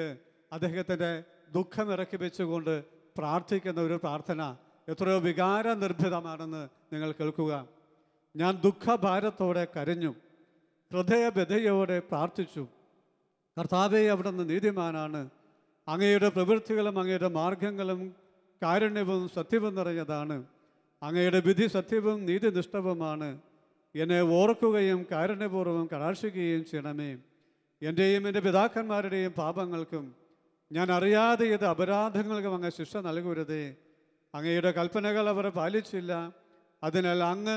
അദ്ദേഹത്തിൻ്റെ ദുഃഖം ഇറക്കി വെച്ചുകൊണ്ട് പ്രാർത്ഥിക്കുന്ന ഒരു പ്രാർത്ഥന എത്രയോ വികാര നിർഭിതമാണെന്ന് നിങ്ങൾ കേൾക്കുക. ഞാൻ ദുഃഖഭാരത്തോടെ കരഞ്ഞു, ഹൃദയബദ്ധയോടെ പ്രാർത്ഥിച്ചു. കർത്താവേ, അവിടുന്ന് നീതിമാനാണ്. അങ്ങയുടെ പ്രവൃത്തികളും അങ്ങയുടെ മാർഗങ്ങളും കാരുണ്യവും സത്യവും നിറഞ്ഞതാണ്. അങ്ങയുടെ വിധി സത്യവും നീതിനിഷ്ഠവുമാണ്. എന്നെ ഓർക്കുകയും കാരുണ്യപൂർവ്വം കടാക്ഷിക്കുകയും ചെയ്യണമേ. എൻ്റെയും എൻ്റെ പിതാക്കന്മാരുടെയും പാപങ്ങൾക്കും ഞാൻ അറിയാതെ ചെയ്ത അപരാധങ്ങൾക്കും അങ്ങ് ശിക്ഷ നൽകരുതേ. അങ്ങയുടെ കൽപ്പനകൾ അവർ പാലിച്ചില്ല. അതിനാൽ അങ്ങ്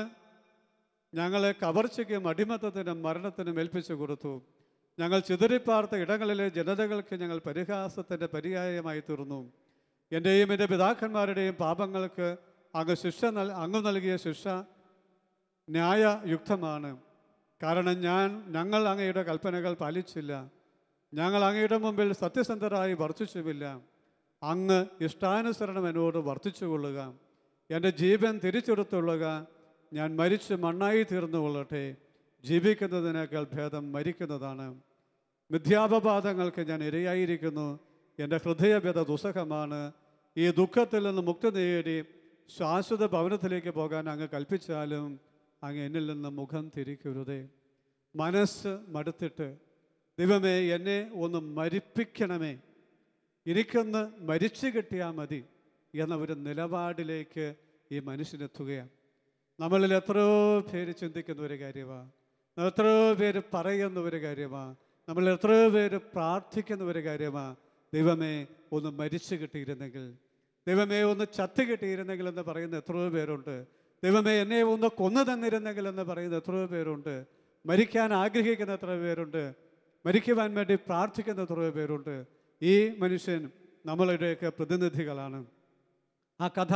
ഞങ്ങളെ കവർച്ചയ്ക്കും അടിമത്തത്തിനും മരണത്തിനും ഏൽപ്പിച്ചു കൊടുത്തു. ഞങ്ങൾ ചിതറിപ്പാർത്ത ഇടങ്ങളിലെ ജനതകൾക്ക് ഞങ്ങൾ പരിഹാസത്തിൻ്റെ പര്യായമായി തീർന്നു. എൻ്റെയും എൻ്റെ പിതാക്കന്മാരുടെയും പാപങ്ങൾക്ക് അങ്ങ് നൽകിയ ശിക്ഷ ന്യായയുക്തമാണ്. കാരണം ഞങ്ങൾ അങ്ങയുടെ കൽപ്പനകൾ പാലിച്ചില്ല. ഞങ്ങൾ അങ്ങയുടെ മുമ്പിൽ സത്യസന്ധരായി വർത്തിച്ചുമില്ല. അങ്ങ് ഇഷ്ടാനുസരണം എന്നോട് വർത്തിച്ചുകൊള്ളുക. എൻ്റെ ജീവൻ തിരിച്ചെടുത്തുകൊള്ളുക. ഞാൻ മരിച്ച് മണ്ണായി തീർന്നു കൊള്ളട്ടെ. ജീവിക്കുന്നതിനേക്കാൾ ഭേദം മരിക്കുന്നതാണ്. മിഥ്യാപവാദങ്ങൾക്ക് ഞാൻ ഇരയായിരിക്കുന്നു. എൻ്റെ ഹൃദയഭേദ ദുസ്സഹമാണ്. ഈ ദുഃഖത്തിൽ നിന്ന് മുക്തി നേടി ശാശ്വത ഭവനത്തിലേക്ക് പോകാൻ അങ്ങ് കൽപ്പിച്ചാലും അങ്ങ് എന്നിൽ നിന്ന് മുഖം തിരിക്കരുതേ. മനസ്സ് മടുത്തിട്ട്, ദൈവമേ, എന്നെ ഒന്ന് മരിപ്പിക്കണമേ, എനിക്കൊന്ന് മരിച്ചു കിട്ടിയാൽ മതി എന്ന ഒരു നിലപാടിലേക്ക് ഈ മനുഷ്യനെത്തുകയാണ്. നമ്മളിൽ എത്രയോ പേര് ചിന്തിക്കുന്ന ഒരു കാര്യമാണ്, എത്രയോ പേര് പറയുന്ന ഒരു കാര്യമാണ്, നമ്മൾ എത്രയോ പേര് പ്രാർത്ഥിക്കുന്ന ഒരു കാര്യമാണ്. ദൈവമേ, ഒന്ന് മരിച്ചു കിട്ടിയിരുന്നെങ്കിൽ, ദൈവമേ ഒന്ന് ചത്തു കിട്ടിയിരുന്നെങ്കിൽ എന്ന് പറയുന്ന എത്രയോ പേരുണ്ട്. ദൈവമേ എന്നെ ഒന്ന് കൊന്നു തന്നിരുന്നെങ്കിൽ എന്ന് പറയുന്ന എത്രയോ പേരുണ്ട്. മരിക്കാൻ ആഗ്രഹിക്കുന്ന എത്രയോ പേരുണ്ട്. മരിക്കുവാൻ വേണ്ടി പ്രാർത്ഥിക്കുന്ന എത്രയോ പേരുണ്ട്. ഈ മനുഷ്യൻ നമ്മളുടെയൊക്കെ പ്രതിനിധികളാണ്. ആ കഥ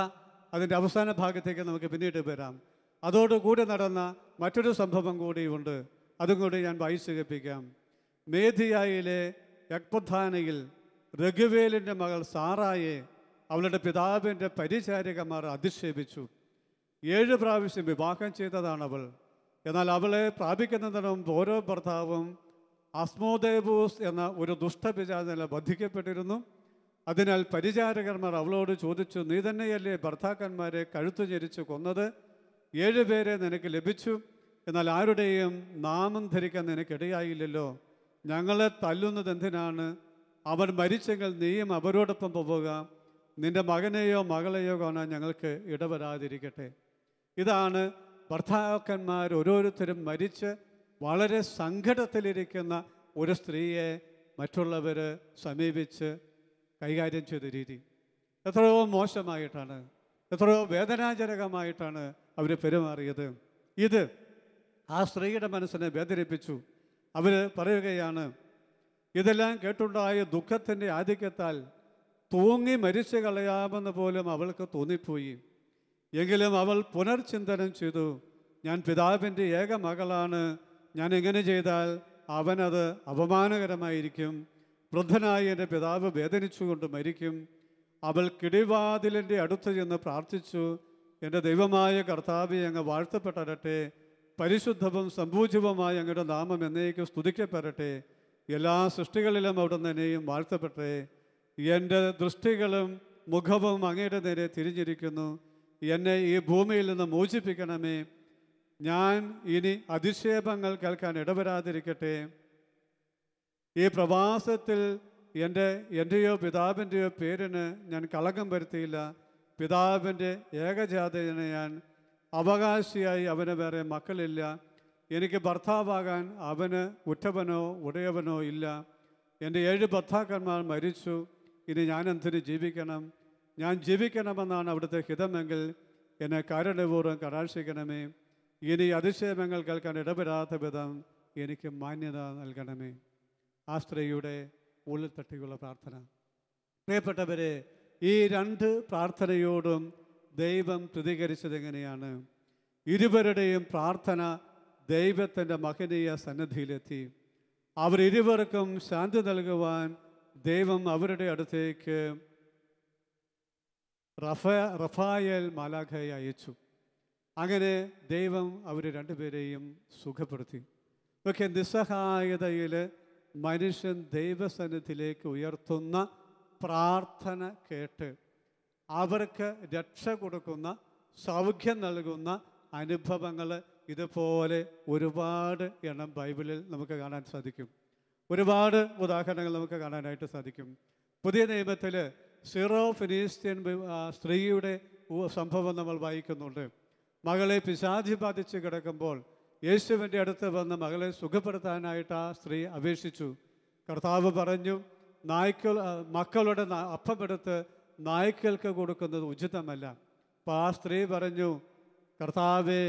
അതിൻ്റെ അവസാന ഭാഗത്തേക്ക് നമുക്ക് പിന്നീട് വരാം. അതോടുകൂടി നടന്ന മറ്റൊരു സംഭവം കൂടിയുണ്ട്. അതും കൂടി ഞാൻ വായിച്ച് കേൾപ്പിക്കാം. മേധിയായിലെ യക്പധാനയിൽ രഘുവേലിൻ്റെ മകൾ സാറായെ അവളുടെ പിതാവിൻ്റെ പരിചാരികമാർ അധിക്ഷേപിച്ചു. 7 പ്രാവശ്യം വിവാഹം ചെയ്തതാണ് അവൾ. എന്നാൽ അവളെ പ്രാപിക്കുന്നതിന് മുമ്പ് ഓരോ ഭർത്താവും അസ്മോദേബൂസ് എന്ന ഒരു ദുഷ്ടപിശാചിനാൽ വധിക്കപ്പെട്ടിരുന്നു. അതിനാൽ പരിചാരകന്മാർ അവളോട് ചോദിച്ചു, നീ തന്നെയല്ലേ ഭർത്താക്കന്മാരെ കഴുത്തു ഞെരിച്ച് കൊന്നത്? 7 പേരെ നിനക്ക് ലഭിച്ചു, എന്നാൽ ആരുടെയും നാമം ധരിക്കാൻ നിനക്കിടയായില്ലല്ലോ. ഞങ്ങളെ തല്ലുന്നത് എന്തിനാണ്? അവൻ മരിച്ചെങ്കിൽ നീയും അവരോടൊപ്പം പോവുക. നിന്റെ മകനെയോ മകളെയോ കാണാൻ ഞങ്ങൾക്ക് ഇടവരാതിരിക്കട്ടെ. ഇതാണ് ഭർത്താക്കന്മാർ ഓരോരുത്തരും മരിച്ച് വളരെ സങ്കടത്തിലിരിക്കുന്ന ഒരു സ്ത്രീയെ മറ്റുള്ളവർ സമീപിച്ച് കൈകാര്യം ചെയ്ത രീതി. എത്രയോ മോശമായിട്ടാണ്, എത്രയോ വേദനാജനകമായിട്ടാണ് അവർ പെരുമാറിയത്. ഇത് ആ സ്ത്രീയുടെ മനസ്സിനെ വേദനിപ്പിച്ചു. അവർ പറയുകയാണ്, ഇതെല്ലാം കേട്ടുണ്ടായ ദുഃഖത്തിൻ്റെ ആധിക്യത്താൽ തൂങ്ങി മരിച്ചു കളയാമെന്ന് പോലും അവൾക്ക് തോന്നിപ്പോയി. എങ്കിലും അവൾ പുനർചിന്തനം ചെയ്തു, ഞാൻ പിതാവിൻ്റെ ഏക മകളാണ്. ഞാൻ എങ്ങനെ ചെയ്താൽ അവനത് അപമാനകരമായിരിക്കും. വൃദ്ധനായി എൻ്റെ പിതാവ് വേദനിച്ചുകൊണ്ട് മരിക്കും. അവൾ കിടിവാതിലിൻ്റെ അടുത്ത് ചെന്ന് പ്രാർത്ഥിച്ചു, എൻ്റെ ദൈവമായ കർത്താവേ, അങ്ങ് വാഴ്ത്തപ്പെടട്ടെ. പരിശുദ്ധവും സംപൂജ്യവുമായ അങ്ങയുടെ നാമം എന്നേക്കും സ്തുതിക്കപ്പെടട്ടെ. എല്ലാ സൃഷ്ടികളിലും അവിടുന്ന് എന്നെയും വാഴ്ത്തപ്പെട്ടെ. എൻ്റെ ദൃഷ്ടികളും മുഖവും അങ്ങയുടെ നേരെ തിരിഞ്ഞിരിക്കുന്നു. എന്നെ ഈ ഭൂമിയിൽ നിന്ന് മോചിപ്പിക്കണമേ. ഞാൻ ഇനി അധിക്ഷേപങ്ങൾ കേൾക്കാൻ ഇടവരാതിരിക്കട്ടെ. ഈ പ്രവാസത്തിൽ എൻ്റെയോ പിതാവിൻ്റെയോ പേരിന് ഞാൻ കളങ്കം വരുത്തിയില്ല. പിതാവിൻ്റെ ഏകജാതനെ ഞാൻ അവകാശിയായി, അവന് വേറെ മക്കളില്ല. എനിക്ക് ഭർത്താവാകാൻ അവന് ഉറ്റവനോ ഉടയവനോ ഇല്ല. എൻ്റെ 7 ഭർത്താക്കന്മാർ മരിച്ചു. ഇനി ഞാൻ എന്തിന് ജീവിക്കണം? ഞാൻ ജീവിക്കണമെന്നാണ് അവിടുത്തെ ഹിതമെങ്കിൽ എന്നെ കാരുണ്യപൂർവ്വം കടാക്ഷിക്കണമേ. ഇനി അതിശയമങ്ങൾ കേൾക്കാൻ ഇടപെടാത്ത വിധം എനിക്ക് മാന്യത നൽകണമേ. ആ സ്ത്രീയുടെ ഉള്ളിൽ തട്ടിയുള്ള പ്രാർത്ഥന. പ്രിയപ്പെട്ടവരെ, ഈ 2 പ്രാർത്ഥനയോടും ദൈവം പ്രതികരിച്ചത് എങ്ങനെയാണ്? ഇരുവരുടെയും പ്രാർത്ഥന ദൈവത്തിൻ്റെ മഹനീയ സന്നിധിയിലെത്തി. അവർ ഇരുവർക്കും ശാന്തി നൽകുവാൻ ദൈവം അവരുടെ അടുത്തേക്ക് റഫായേൽ മാലാഖയെ അയച്ചു. അങ്ങനെ ദൈവം അവർ 2 പേരെയും സുഖപ്പെടുത്തി. ഒക്കെ നിസ്സഹായതയിൽ മനുഷ്യൻ ദൈവസന്നിധിയിലേക്ക് ഉയർത്തുന്ന പ്രാർത്ഥന കേട്ട് അവർക്ക് രക്ഷ കൊടുക്കുന്ന, സൗഖ്യം നൽകുന്ന അനുഭവങ്ങൾ ഇതുപോലെ ഒരുപാട് എണ്ണം ബൈബിളിൽ നമുക്ക് കാണാൻ സാധിക്കും. ഒരുപാട് ഉദാഹരണങ്ങൾ നമുക്ക് കാണാനായിട്ട് സാധിക്കും. പുതിയ നിയമത്തിൽ സിറോ ഫിനീസ്ത്യൻ സ്ത്രീയുടെ സംഭവം നമ്മൾ വായിക്കുന്നുണ്ട്. മകളെ പിശാചി ബാധിച്ച് കിടക്കുമ്പോൾ യേശുവിൻ്റെ അടുത്ത് വന്ന് മകളെ സുഖപ്പെടുത്താനായിട്ട് ആ സ്ത്രീ അപേക്ഷിച്ചു. കർത്താവ് പറഞ്ഞു, മക്കളുടെ അപ്പമെടുത്ത് നായ്ക്കൾക്ക് കൊടുക്കുന്നത് ഉചിതമല്ല. അപ്പോൾ ആ സ്ത്രീ പറഞ്ഞു, കർത്താവേ,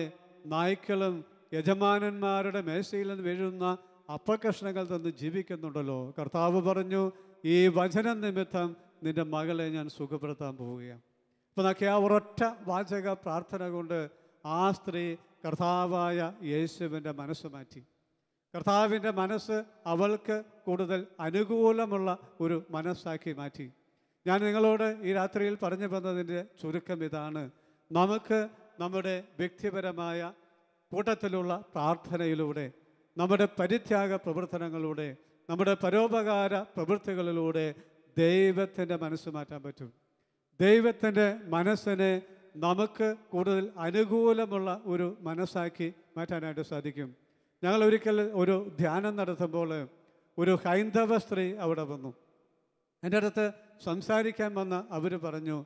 നായ്ക്കളും യജമാനന്മാരുടെ മേശയിൽ നിന്ന് വീഴുന്ന അപ്പക്കഷ്ണങ്ങൾ തന്ന് ജീവിക്കുന്നുണ്ടല്ലോ. കർത്താവ് പറഞ്ഞു, ഈ വചനം നിമിത്തം നിൻ്റെ മകളെ ഞാൻ സുഖപ്പെടുത്താൻ പോവുകയാണ്. അപ്പോൾ നോക്കി, ആ ഒരൊറ്റ വാചക പ്രാർത്ഥന കൊണ്ട് ആ സ്ത്രീ കർത്താവായ യേശുവിൻ്റെ മനസ്സ് മാറ്റി. കർത്താവിൻ്റെ മനസ്സ് അവൾക്ക് കൂടുതൽ അനുകൂലമുള്ള ഒരു മനസ്സാക്കി മാറ്റി. ഞാൻ നിങ്ങളോട് ഈ രാത്രിയിൽ പറഞ്ഞു വന്നതിൻ്റെ ചുരുക്കം ഇതാണ്. നമുക്ക് നമ്മുടെ വ്യക്തിപരമായ കൂട്ടത്തിലുള്ള പ്രാർത്ഥനയിലൂടെ, നമ്മുടെ പരിത്യാഗ പ്രവർത്തനങ്ങളിലൂടെ, നമ്മുടെ പരോപകാര പ്രവൃത്തികളിലൂടെ ദൈവത്തിൻ്റെ മനസ്സ് മാറ്റാൻ പറ്റും. ദൈവത്തിൻ്റെ മനസ്സിനെ നമുക്ക് കൂടുതൽ അനുകൂലമുള്ള ഒരു മനസ്സാക്കി മാറ്റാനായിട്ട് സാധിക്കും. ഞങ്ങൾ ഒരിക്കൽ ഒരു ധ്യാനം നടത്തുമ്പോൾ ഒരു ഹൈന്ദവ സ്ത്രീ അവിടെ വന്നു. എൻ്റെ അടുത്ത് സംസാരിക്കാൻ വന്ന അവർ പറഞ്ഞു,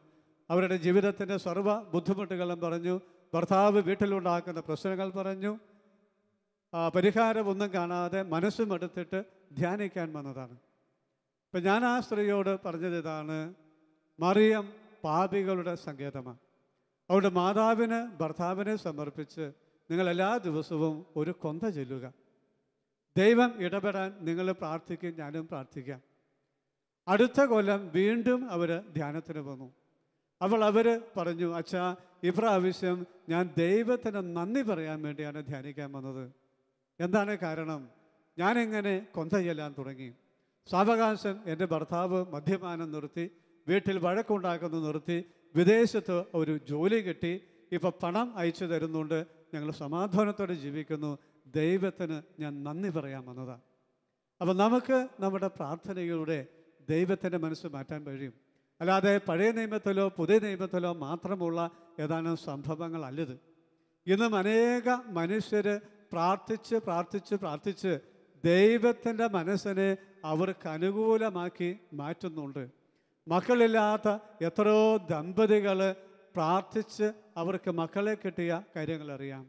അവരുടെ ജീവിതത്തിൻ്റെ സർവ്വ ബുദ്ധിമുട്ടുകളും പറഞ്ഞു, ഭർത്താവ് വീട്ടിലുണ്ടാക്കുന്ന പ്രശ്നങ്ങൾ പറഞ്ഞു, പരിഹാരമൊന്നും കാണാതെ മനസ്സും എടുത്തിട്ട് ധ്യാനിക്കാൻ വന്നതാണ്. ഇപ്പം ഞാൻ ആ സ്ത്രീയോട് പറഞ്ഞത് ഇതാണ്, മറിയം പാപികളുടെ സങ്കേതമാണ്. അവരുടെ മാതാവിന് ഭർത്താവിനെ സമർപ്പിച്ച് നിങ്ങൾ എല്ലാ ദിവസവും ഒരു കൊന്ത ചൊല്ലുക. ദൈവം ഇടപെടാൻ നിങ്ങൾ പ്രാർത്ഥിക്കും, ഞാനും പ്രാർത്ഥിക്കാം. അടുത്ത കൊല്ലം വീണ്ടും അവർ ധ്യാനത്തിന് വന്നു. അപ്പോൾ അവർ പറഞ്ഞു, അച്ഛാ, ഇപ്രാവശ്യം ഞാൻ ദൈവത്തിന് നന്ദി പറയാൻ വേണ്ടിയാണ് ധ്യാനിക്കാൻ വന്നത്. എന്താണ് കാരണം? ഞാനിങ്ങനെ കൊന്ത ചൊല്ലാൻ തുടങ്ങി. സാവകാശം എൻ്റെ ഭർത്താവ് മദ്യപാനം നിർത്തി, വീട്ടിൽ വഴക്കുണ്ടാക്കുന്നത് നിർത്തി, വിദേശത്ത് ഒരു ജോലി കിട്ടി, ഇപ്പോൾ പണം അയച്ചു തരുന്നുണ്ട്, ഞങ്ങൾ സമാധാനത്തോടെ ജീവിക്കുന്നു. ദൈവത്തിന് ഞാൻ നന്ദി പറയാൻ വന്നതാണ്. അപ്പോൾ നമുക്ക് നമ്മുടെ പ്രാർത്ഥനയിലൂടെ ദൈവത്തിൻ്റെ മനസ്സ് മാറ്റാൻ കഴിയും. അല്ലാതെ പഴയ നിയമത്തിലോ പുതിയ നിയമത്തിലോ മാത്രമുള്ള ഏതാനും സംഭവങ്ങളല്ലത്. ഇന്നും അനേക മനുഷ്യർ പ്രാർത്ഥിച്ച് പ്രാർത്ഥിച്ച് പ്രാർത്ഥിച്ച് ദൈവത്തിൻ്റെ മനസ്സിനെ അവർക്ക് അനുകൂലമാക്കി മാറ്റുന്നുണ്ട്. മക്കളില്ലാത്ത എത്രയോ ദമ്പതികൾ പ്രാർത്ഥിച്ച് അവർക്ക് മക്കളെ കിട്ടിയ കാര്യങ്ങളറിയാം.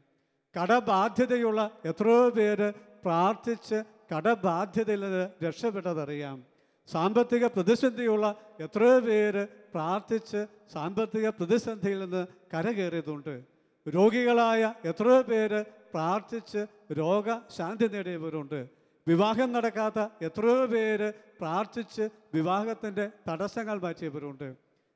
കടബാധ്യതയുള്ള എത്രയോ പേര് പ്രാർത്ഥിച്ച് കടബാധ്യതയിൽ നിന്ന് രക്ഷപ്പെട്ടതറിയാം. സാമ്പത്തിക പ്രതിസന്ധിയുള്ള എത്രയോ പേര് പ്രാർത്ഥിച്ച് സാമ്പത്തിക പ്രതിസന്ധിയിൽ നിന്ന് കരകയറിയതുണ്ട്. രോഗികളായ എത്രയോ പേര് പ്രാർത്ഥിച്ച് രോഗശാന്തി നേടിയവരുണ്ട്. വിവാഹം നടക്കാത്ത എത്രയോ പേര് പ്രാർത്ഥിച്ച് വിവാഹത്തിൻ്റെ തടസ്സങ്ങൾ മാറ്റിയവരുണ്ട്.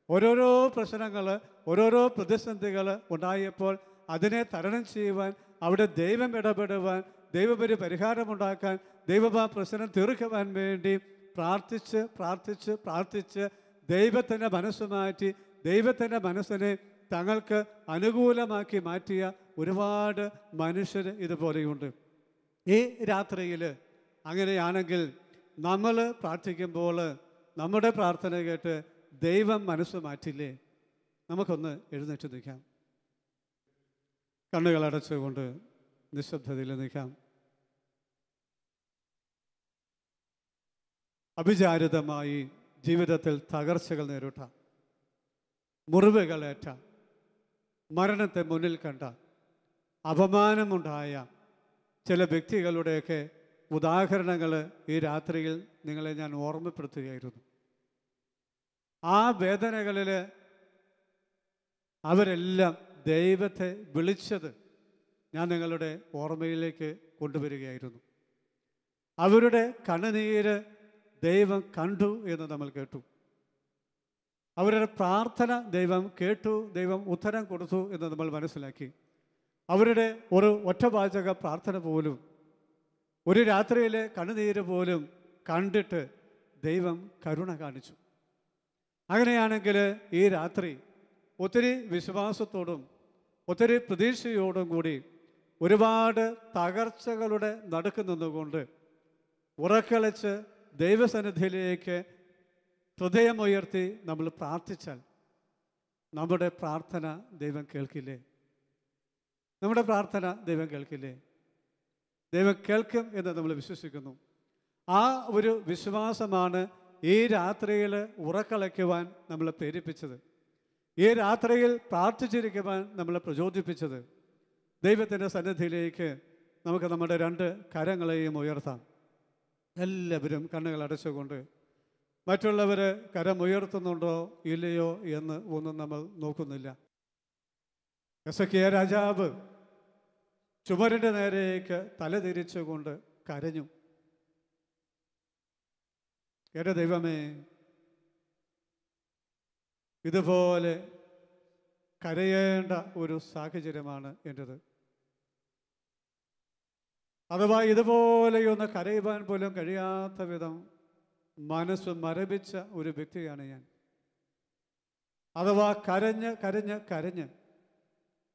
ഓരോരോ പ്രശ്നങ്ങൾ, ഓരോരോ പ്രതിസന്ധികൾ ഉണ്ടായപ്പോൾ അതിനെ തരണം ചെയ്യുവാൻ, അവിടെ ദൈവം ഇടപെടുവാൻ, ദൈവപരി പരിഹാരമുണ്ടാക്കാൻ, ദൈവം ആ പ്രശ്നം തീർക്കുവാൻ വേണ്ടി പ്രാർത്ഥിച്ച് പ്രാർത്ഥിച്ച് പ്രാർത്ഥിച്ച് ദൈവത്തിൻ്റെ മനസ്സ് മാറ്റി, ദൈവത്തിൻ്റെ മനസ്സിനെ തങ്ങൾക്ക് അനുകൂലമാക്കി മാറ്റിയ ഒരുപാട് മനുഷ്യർ ഇതുപോലെയുണ്ട്. ഈ രാത്രിയിൽ അങ്ങനെയാണെങ്കിൽ നമ്മൾ പ്രാർത്ഥിക്കുമ്പോൾ നമ്മുടെ പ്രാർത്ഥന കേട്ട് ദൈവം മനസ്സ് മാറ്റില്ലേ? നമുക്കൊന്ന് എഴുന്നേറ്റ് നിൽക്കാം. കണ്ണുകൾ അടച്ചുകൊണ്ട് നിശബ്ദതയിൽ നിൽക്കാം. അവിചാരിതമായി ജീവിതത്തിൽ തകർച്ചകൾ നേരിട്ട, മുറിവുകളേറ്റ, മരണത്തെ മുന്നിൽ കണ്ട, അപമാനമുണ്ടായ ചില വ്യക്തികളുടെയൊക്കെ ഉദാഹരണങ്ങൾ ഈ രാത്രിയിൽ നിങ്ങളെ ഞാൻ ഓർമ്മപ്പെടുത്തുകയായിരുന്നു. ആ വേദനകളിൽ അവരെല്ലാം ദൈവത്തെ വിളിച്ചത് ഞാൻ നിങ്ങളുടെ ഓർമ്മയിലേക്ക് കൊണ്ടുവരികയായിരുന്നു. അവരുടെ കണ്ണുനീര് ദൈവം കണ്ടു എന്ന് നമ്മൾ കേട്ടു. അവരുടെ പ്രാർത്ഥന ദൈവം കേട്ടു, ദൈവം ഉത്തരം കൊടുത്തു എന്ന് നമ്മൾ മനസ്സിലാക്കി. അവരുടെ ഒരു ഒറ്റവാചക പ്രാർത്ഥന പോലും, ഒരു രാത്രിയിലെ കണ്ണുനീര് പോലും കണ്ടിട്ട് ദൈവം കരുണ കാണിച്ചു. അങ്ങനെയാണെങ്കിൽ ഈ രാത്രി ഒത്തിരി വിശ്വാസത്തോടും ഒത്തിരി പ്രതീക്ഷയോടും കൂടി ഒരുപാട് തകർച്ചകളുടെ നടുക്ക് നിന്നുകൊണ്ട് ഉറക്കളിച്ച് ദൈവസന്നിധിയിലേക്ക് ഹൃദയമുയർത്തി നമ്മൾ പ്രാർത്ഥിച്ചാൽ നമ്മുടെ പ്രാർത്ഥന ദൈവം കേൾക്കില്ലേ? നമ്മുടെ പ്രാർത്ഥന ദൈവം കേൾക്കില്ലേ? ദൈവം കേൾക്കും എന്ന് നമ്മൾ വിശ്വസിക്കുന്നു. ആ ഒരു വിശ്വാസമാണ് ഈ രാത്രിയിൽ ഉറക്കളയ്ക്കുവാൻ നമ്മളെ പ്രേരിപ്പിച്ചത്, ഈ രാത്രിയിൽ പ്രാർത്ഥിച്ചിരിക്കുവാൻ നമ്മളെ പ്രചോദിപ്പിച്ചത്. ദൈവത്തിൻ്റെ സന്നിധിയിലേക്ക് നമുക്ക് നമ്മുടെ രണ്ട് കരങ്ങളെയും ഉയർത്താം. എല്ലാവരും കണ്ണുകൾ അടച്ചുകൊണ്ട്, മറ്റുള്ളവർ കരമുയർത്തുന്നുണ്ടോ ഇല്ലയോ എന്ന് ഒന്നും നമ്മൾ നോക്കുന്നില്ല. ഹെസക്കിയാ രാജാവ് ചുമരിൻ്റെ നേരേക്ക് തലതിരിച്ചുകൊണ്ട് കരഞ്ഞു. എൻ്റെ ദൈവമേ, ഇതുപോലെ കരയേണ്ട ഒരു സാഹചര്യമാണ് എൻ്റെത്. അഥവാ ഇതുപോലെയൊന്ന് കരയുവാൻ പോലും കഴിയാത്ത വിധം മനസ്സ് മരവിച്ച ഒരു വ്യക്തിയാണ് ഞാൻ. അഥവാ കരഞ്ഞ് കരഞ്ഞ് കരഞ്ഞ്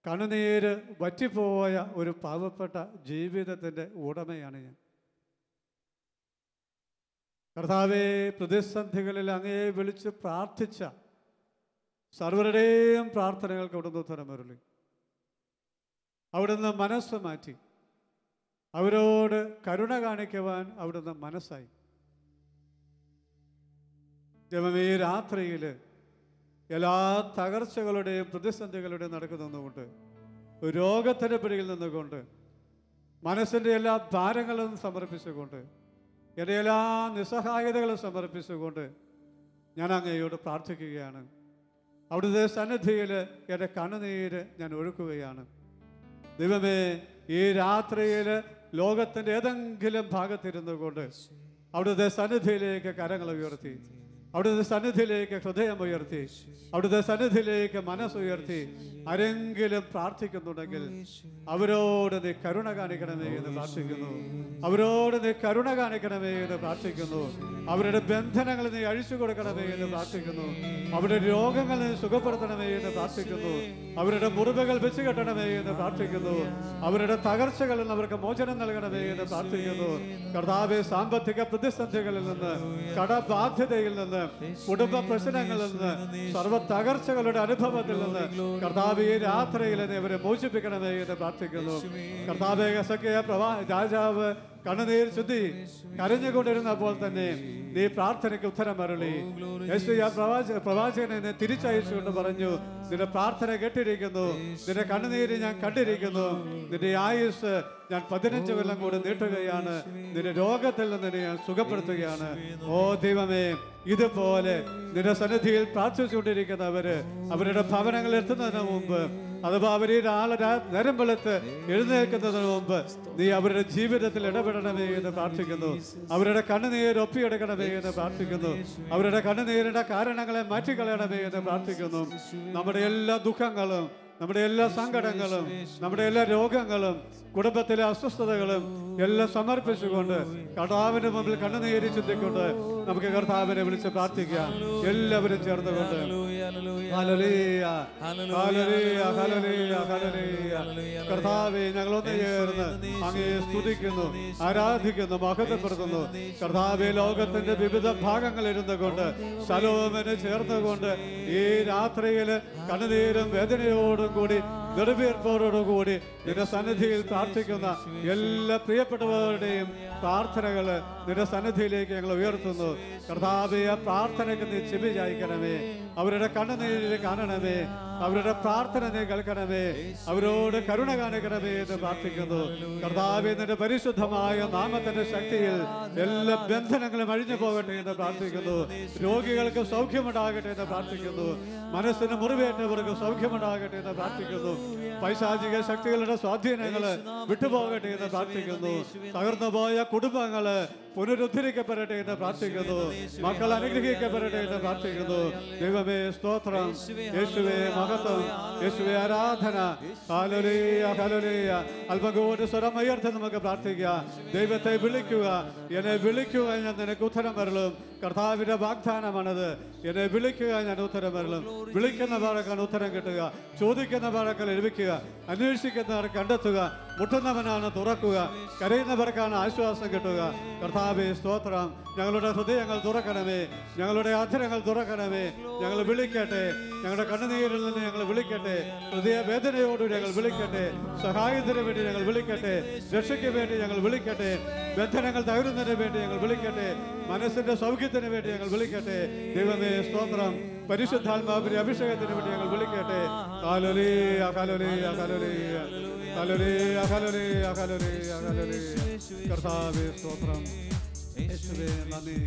കണ്ണുനീര് വറ്റിപ്പോയ ഒരു പാവപ്പെട്ട ജീവിതത്തിൻ്റെ ഉടമയാണ് ഞാൻ. കർത്താവേ, പ്രതിസന്ധികളിൽ അങ്ങയെ വിളിച്ച് പ്രാർത്ഥിച്ച സർവരുടെയും പ്രാർത്ഥനകൾക്ക് അവിടുന്ന് ഉത്തരമരുളി. അവിടുന്ന് മനസ്സ് മാറ്റി അവരോട് കരുണ കാണിക്കുവാൻ അവിടുന്ന് മനസ്സായി. ദൈവമേ, ഈ രാത്രിയിൽ എല്ലാ തകർച്ചകളുടെയും പ്രതിസന്ധികളുടെയും നടക്കു നിന്നുകൊണ്ട്, രോഗത്തിൻ്റെ പിടിയിൽ നിന്നുകൊണ്ട്, മനസ്സിൻ്റെ എല്ലാ ഭാരങ്ങളും സമർപ്പിച്ചുകൊണ്ട്, എൻ്റെ എല്ലാ നിസ്സഹായതകളും സമർപ്പിച്ചുകൊണ്ട് ഞാൻ അങ്ങയോട് പ്രാർത്ഥിക്കുകയാണ്. അവിടുത്തെ സന്നിധിയിൽ എൻ്റെ കണ്ണുനീര് ഞാൻ ഒഴുക്കുകയാണ്. ദൈവമേ, ഈ രാത്രിയിൽ ലോകത്തിൻ്റെ ഏതെങ്കിലും ഭാഗത്തിരുന്നു കൊണ്ട് അവിടുത്തെ സന്നിധിയിലേക്ക് കരങ്ങൾ ഉയർത്തി, അവിടുത്തെ സന്നിധിയിലേക്ക് ഹൃദയം ഉയർത്തി, അവിടുത്തെ സന്നിധിയിലേക്ക് മനസ്സുയർത്തി ആരെങ്കിലും പ്രാർത്ഥിക്കുന്നുണ്ടെങ്കിൽ അവരോട് നീ കരുണ കാണിക്കണമേ എന്ന് പ്രാർത്ഥിക്കുന്നു. അവരോട് നീ കരുണ കാണിക്കണമേ എന്ന് പ്രാർത്ഥിക്കുന്നു. അവരുടെ ബന്ധനങ്ങൾ നീ അഴിച്ചു കൊടുക്കണമേ എന്ന് പ്രാർത്ഥിക്കുന്നു. അവരുടെ രോഗങ്ങൾ നീ സുഖപ്പെടുത്തണമേ എന്ന് പ്രാർത്ഥിക്കുന്നു. അവരുടെ മുറിവുകൾ വെച്ച് കെട്ടണമേ എന്ന് പ്രാർത്ഥിക്കുന്നു. അവരുടെ തകർച്ചകളിൽ നിന്ന് അവർക്ക് മോചനം നൽകണമേ എന്ന് പ്രാർത്ഥിക്കുന്നു. കർത്താവേ, സാമ്പത്തിക പ്രതിസന്ധികളിൽ നിന്ന്, കടബാധ്യതയിൽ നിന്ന്, കുടുംബ പ്രശ്നങ്ങളിൽ നിന്ന്, സർവ്വ തകർച്ചകളുടെ അനുഭവത്തിൽ നിന്ന് കർത്താവ് ഈ രാത്രിയിൽ അവരെ മോചിപ്പിക്കണമേ എന്ന് പ്രാർത്ഥിക്കുന്നു. കർത്താവേ, ഹെസക്കിയാ രാജാവ് കണ്ണുനീർ ചുറ്റി കരഞ്ഞുകൊണ്ടിരുന്നപ്പോൾ തന്നെ നീ പ്രാർത്ഥനയ്ക്ക് ഉത്തരം അരുളി. യെശയ്യാ പ്രവാചകനെ തിരിച്ചയച്ചുകൊണ്ട് പറഞ്ഞു, നിന്റെ പ്രാർത്ഥന കേട്ടിരിക്കുന്നു, നിന്റെ കണ്ണുനീര് ഞാൻ കണ്ടിരിക്കുന്നു, നിന്റെ ആയുസ് ഞാൻ 15 കൊല്ലം കൂടി നീട്ടുകയാണ്, നിന്റെ രോഗത്തിൽ നിന്ന് ഞാൻ സുഖപ്പെടുത്തുകയാണ്. ഓ ദൈവമേ, ഇതുപോലെ നിന്റെ സന്നിധിയിൽ പ്രാർത്ഥിച്ചുകൊണ്ടിരിക്കുന്നവര് അവരുടെ ഭവനങ്ങളിൽ എത്തുന്നതിന് മുമ്പ്, അഥവാ അവർ ഈ നേരം വെളുത്ത് എഴുന്നേൽക്കുന്നതിന് മുമ്പ് നീ അവരുടെ ജീവിതത്തിൽ ഇടപെടണമേ എന്ന് പ്രാർത്ഥിക്കുന്നു. അവരുടെ കണ്ണുനീര് ഒപ്പിയെടുക്കണമേ എന്ന് പ്രാർത്ഥിക്കുന്നു. അവരുടെ കണ്ണുനീരിന്റെ കാരണങ്ങളെ മാറ്റിക്കളയണമേ എന്ന് പ്രാർത്ഥിക്കുന്നു. നമ്മുടെ എല്ലാ ദുഃഖങ്ങളും, നമ്മുടെ എല്ലാ സങ്കടങ്ങളും, നമ്മുടെ എല്ലാ രോഗങ്ങളും, കുടുംബത്തിലെ അസ്വസ്ഥതകളും എല്ലാം സമർപ്പിച്ചുകൊണ്ട് കർത്താവിന്റെ മുമ്പിൽ കണ്ണുനീരി ചിന്തിക്കൊണ്ട് നമുക്ക് കർത്താവിനെ വിളിച്ച് പ്രാർത്ഥിക്കാം. എല്ലാവരും ചേർന്നുകൊണ്ട് ഹല്ലേലൂയ, ഹല്ലേലൂയ, ഹല്ലേലൂയ, ഹല്ലേലൂയ. കർത്താവേ, ഞങ്ങളൊന്ന് ചേർന്ന് അങ്ങയെ സ്തുതിക്കുന്നു, ആരാധിക്കുന്നു, മഹത്വപ്പെടുത്തുന്നു. കർത്താവേ, ലോകത്തിന്റെ വിവിധ ഭാഗങ്ങളിൽ ഇരുന്നു കൊണ്ട് ശലോമനെ ചേർന്നുകൊണ്ട് ഈ രാത്രിയിൽ കണ്ണുനീരും വേദനയോടും കൂടി നെടുവീർപ്പോടുകൂടി നിന്റെ സന്നിധിയിൽ പ്രാർത്ഥിക്കുന്ന എല്ലാ പ്രിയപ്പെട്ടവരുടെയും പ്രാർത്ഥനകൾ നിന്റെ സന്നിധിയിലേക്ക് ഞങ്ങൾ ഉയർത്തുന്നു. കർത്താവേ, ആ പ്രാർത്ഥനയ്ക്ക് നീ ചെവി ചായ്ക്കണമേ, അവരുടെ കണ്ണുനീരിൽ കാണണമേ, അവരുടെ പ്രാർത്ഥന നീ കേൾക്കണമേ, അവരോട് കരുണ കാണിക്കണമേ എന്ന് പ്രാർത്ഥിക്കുന്നു. കർത്താവേ, നിന്റെ പരിശുദ്ധമായ നാമത്തിന്റെ ശക്തിയിൽ എല്ലാ ബന്ധനങ്ങളും അഴിഞ്ഞു പോകട്ടെ എന്ന് പ്രാർത്ഥിക്കുന്നു. രോഗികൾക്ക് സൗഖ്യമുണ്ടാകട്ടെ എന്ന് പ്രാർത്ഥിക്കുന്നു. മനസ്സിന് മുറിവേറ്റവർക്ക് സൗഖ്യമുണ്ടാകട്ടെ എന്ന് പ്രാർത്ഥിക്കുന്നു. പൈശാചിക ശക്തികളുടെ സ്വാധീനങ്ങള് വിട്ടുപോകട്ടെ എന്ന് പ്രാർത്ഥിക്കുന്നു. തകർന്നുപോയ കുടുംബങ്ങള് പുനരുദ്ധരിക്കപ്പെടട്ടെ എന്ന് പ്രാർത്ഥിക്കുന്നു. മക്കൾ അനുഗ്രഹിക്കപ്പെടട്ടെ എന്ന് പ്രാർത്ഥിക്കുന്നു. ദൈവമേ സ്തോത്രം, യേശുവേ മഹത്വം, യേശുവേ ആരാധന. Hallelujah, hallelujah. അല്പം കൂടി സ്വരം ഉയർത്തി നമുക്ക് പ്രാർത്ഥിക്കാം. ദൈവത്തെ വിളിക്കുക, എന്നെ വിളിക്കുക, ഞാൻ നിനക്ക് ഉത്തരം വരളും. കർത്താവിന്റെ വാഗ്ദാനമാണത്. എന്നെ വിളിക്കുക, ഞാൻ ഉത്തരം വരളും. വിളിക്കുന്നവർക്കാണ് ഉത്തരം കിട്ടുക, ചോദിക്കുന്നവർക്കാണ് ലഭിക്കുക, അന്വേഷിക്കുന്നവർ കണ്ടെത്തുക, മുട്ടുന്നവനാണ് തുറക്കുക, കരയുന്നവർക്കാണ് ആശ്വാസം കിട്ടുക. കർത്താവേ സ്തോത്രം. ഞങ്ങളുടെ ഹൃദയങ്ങൾ തുറക്കണമേ, ഞങ്ങളുടെ അധരങ്ങൾ തുറക്കണമേ. ഞങ്ങൾ വിളിക്കട്ടെ, ഞങ്ങളുടെ കണ്ണുനീരിൽ നിന്ന് ഞങ്ങൾ വിളിക്കട്ടെ, ഹൃദയവേദനയോടുകൂടി ഞങ്ങൾ വിളിക്കട്ടെ, സഹായത്തിന് വേണ്ടി ഞങ്ങൾ വിളിക്കട്ടെ, രക്ഷയ്ക്ക് വേണ്ടി ഞങ്ങൾ വിളിക്കട്ടെ, ബന്ധനങ്ങൾ തകരുന്നതിന് വേണ്ടി ഞങ്ങൾ വിളിക്കട്ടെ, മനസ്സിന്റെ സൗഖ്യത്തിന് വേണ്ടി ഞങ്ങൾ വിളിക്കട്ടെ. ദൈവമേ സ്തോത്രം. പരിശുദ്ധാത്മാവിന്റെ അഭിഷേകത്തിന് വേണ്ടി ഞങ്ങൾ വിളിക്കട്ടെ. Hallelujah, hallelujah, hallelujah, hallelujah, hallelujah, hallelujah, hallelujah. കർത്താവേ സ്തോത്രം, യേശുവേ നന്ദി,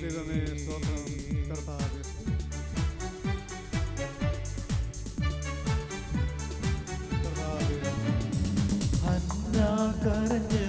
ദൈവമേ സ്തോത്രം. കർത്താവേ കരഞ്ഞ്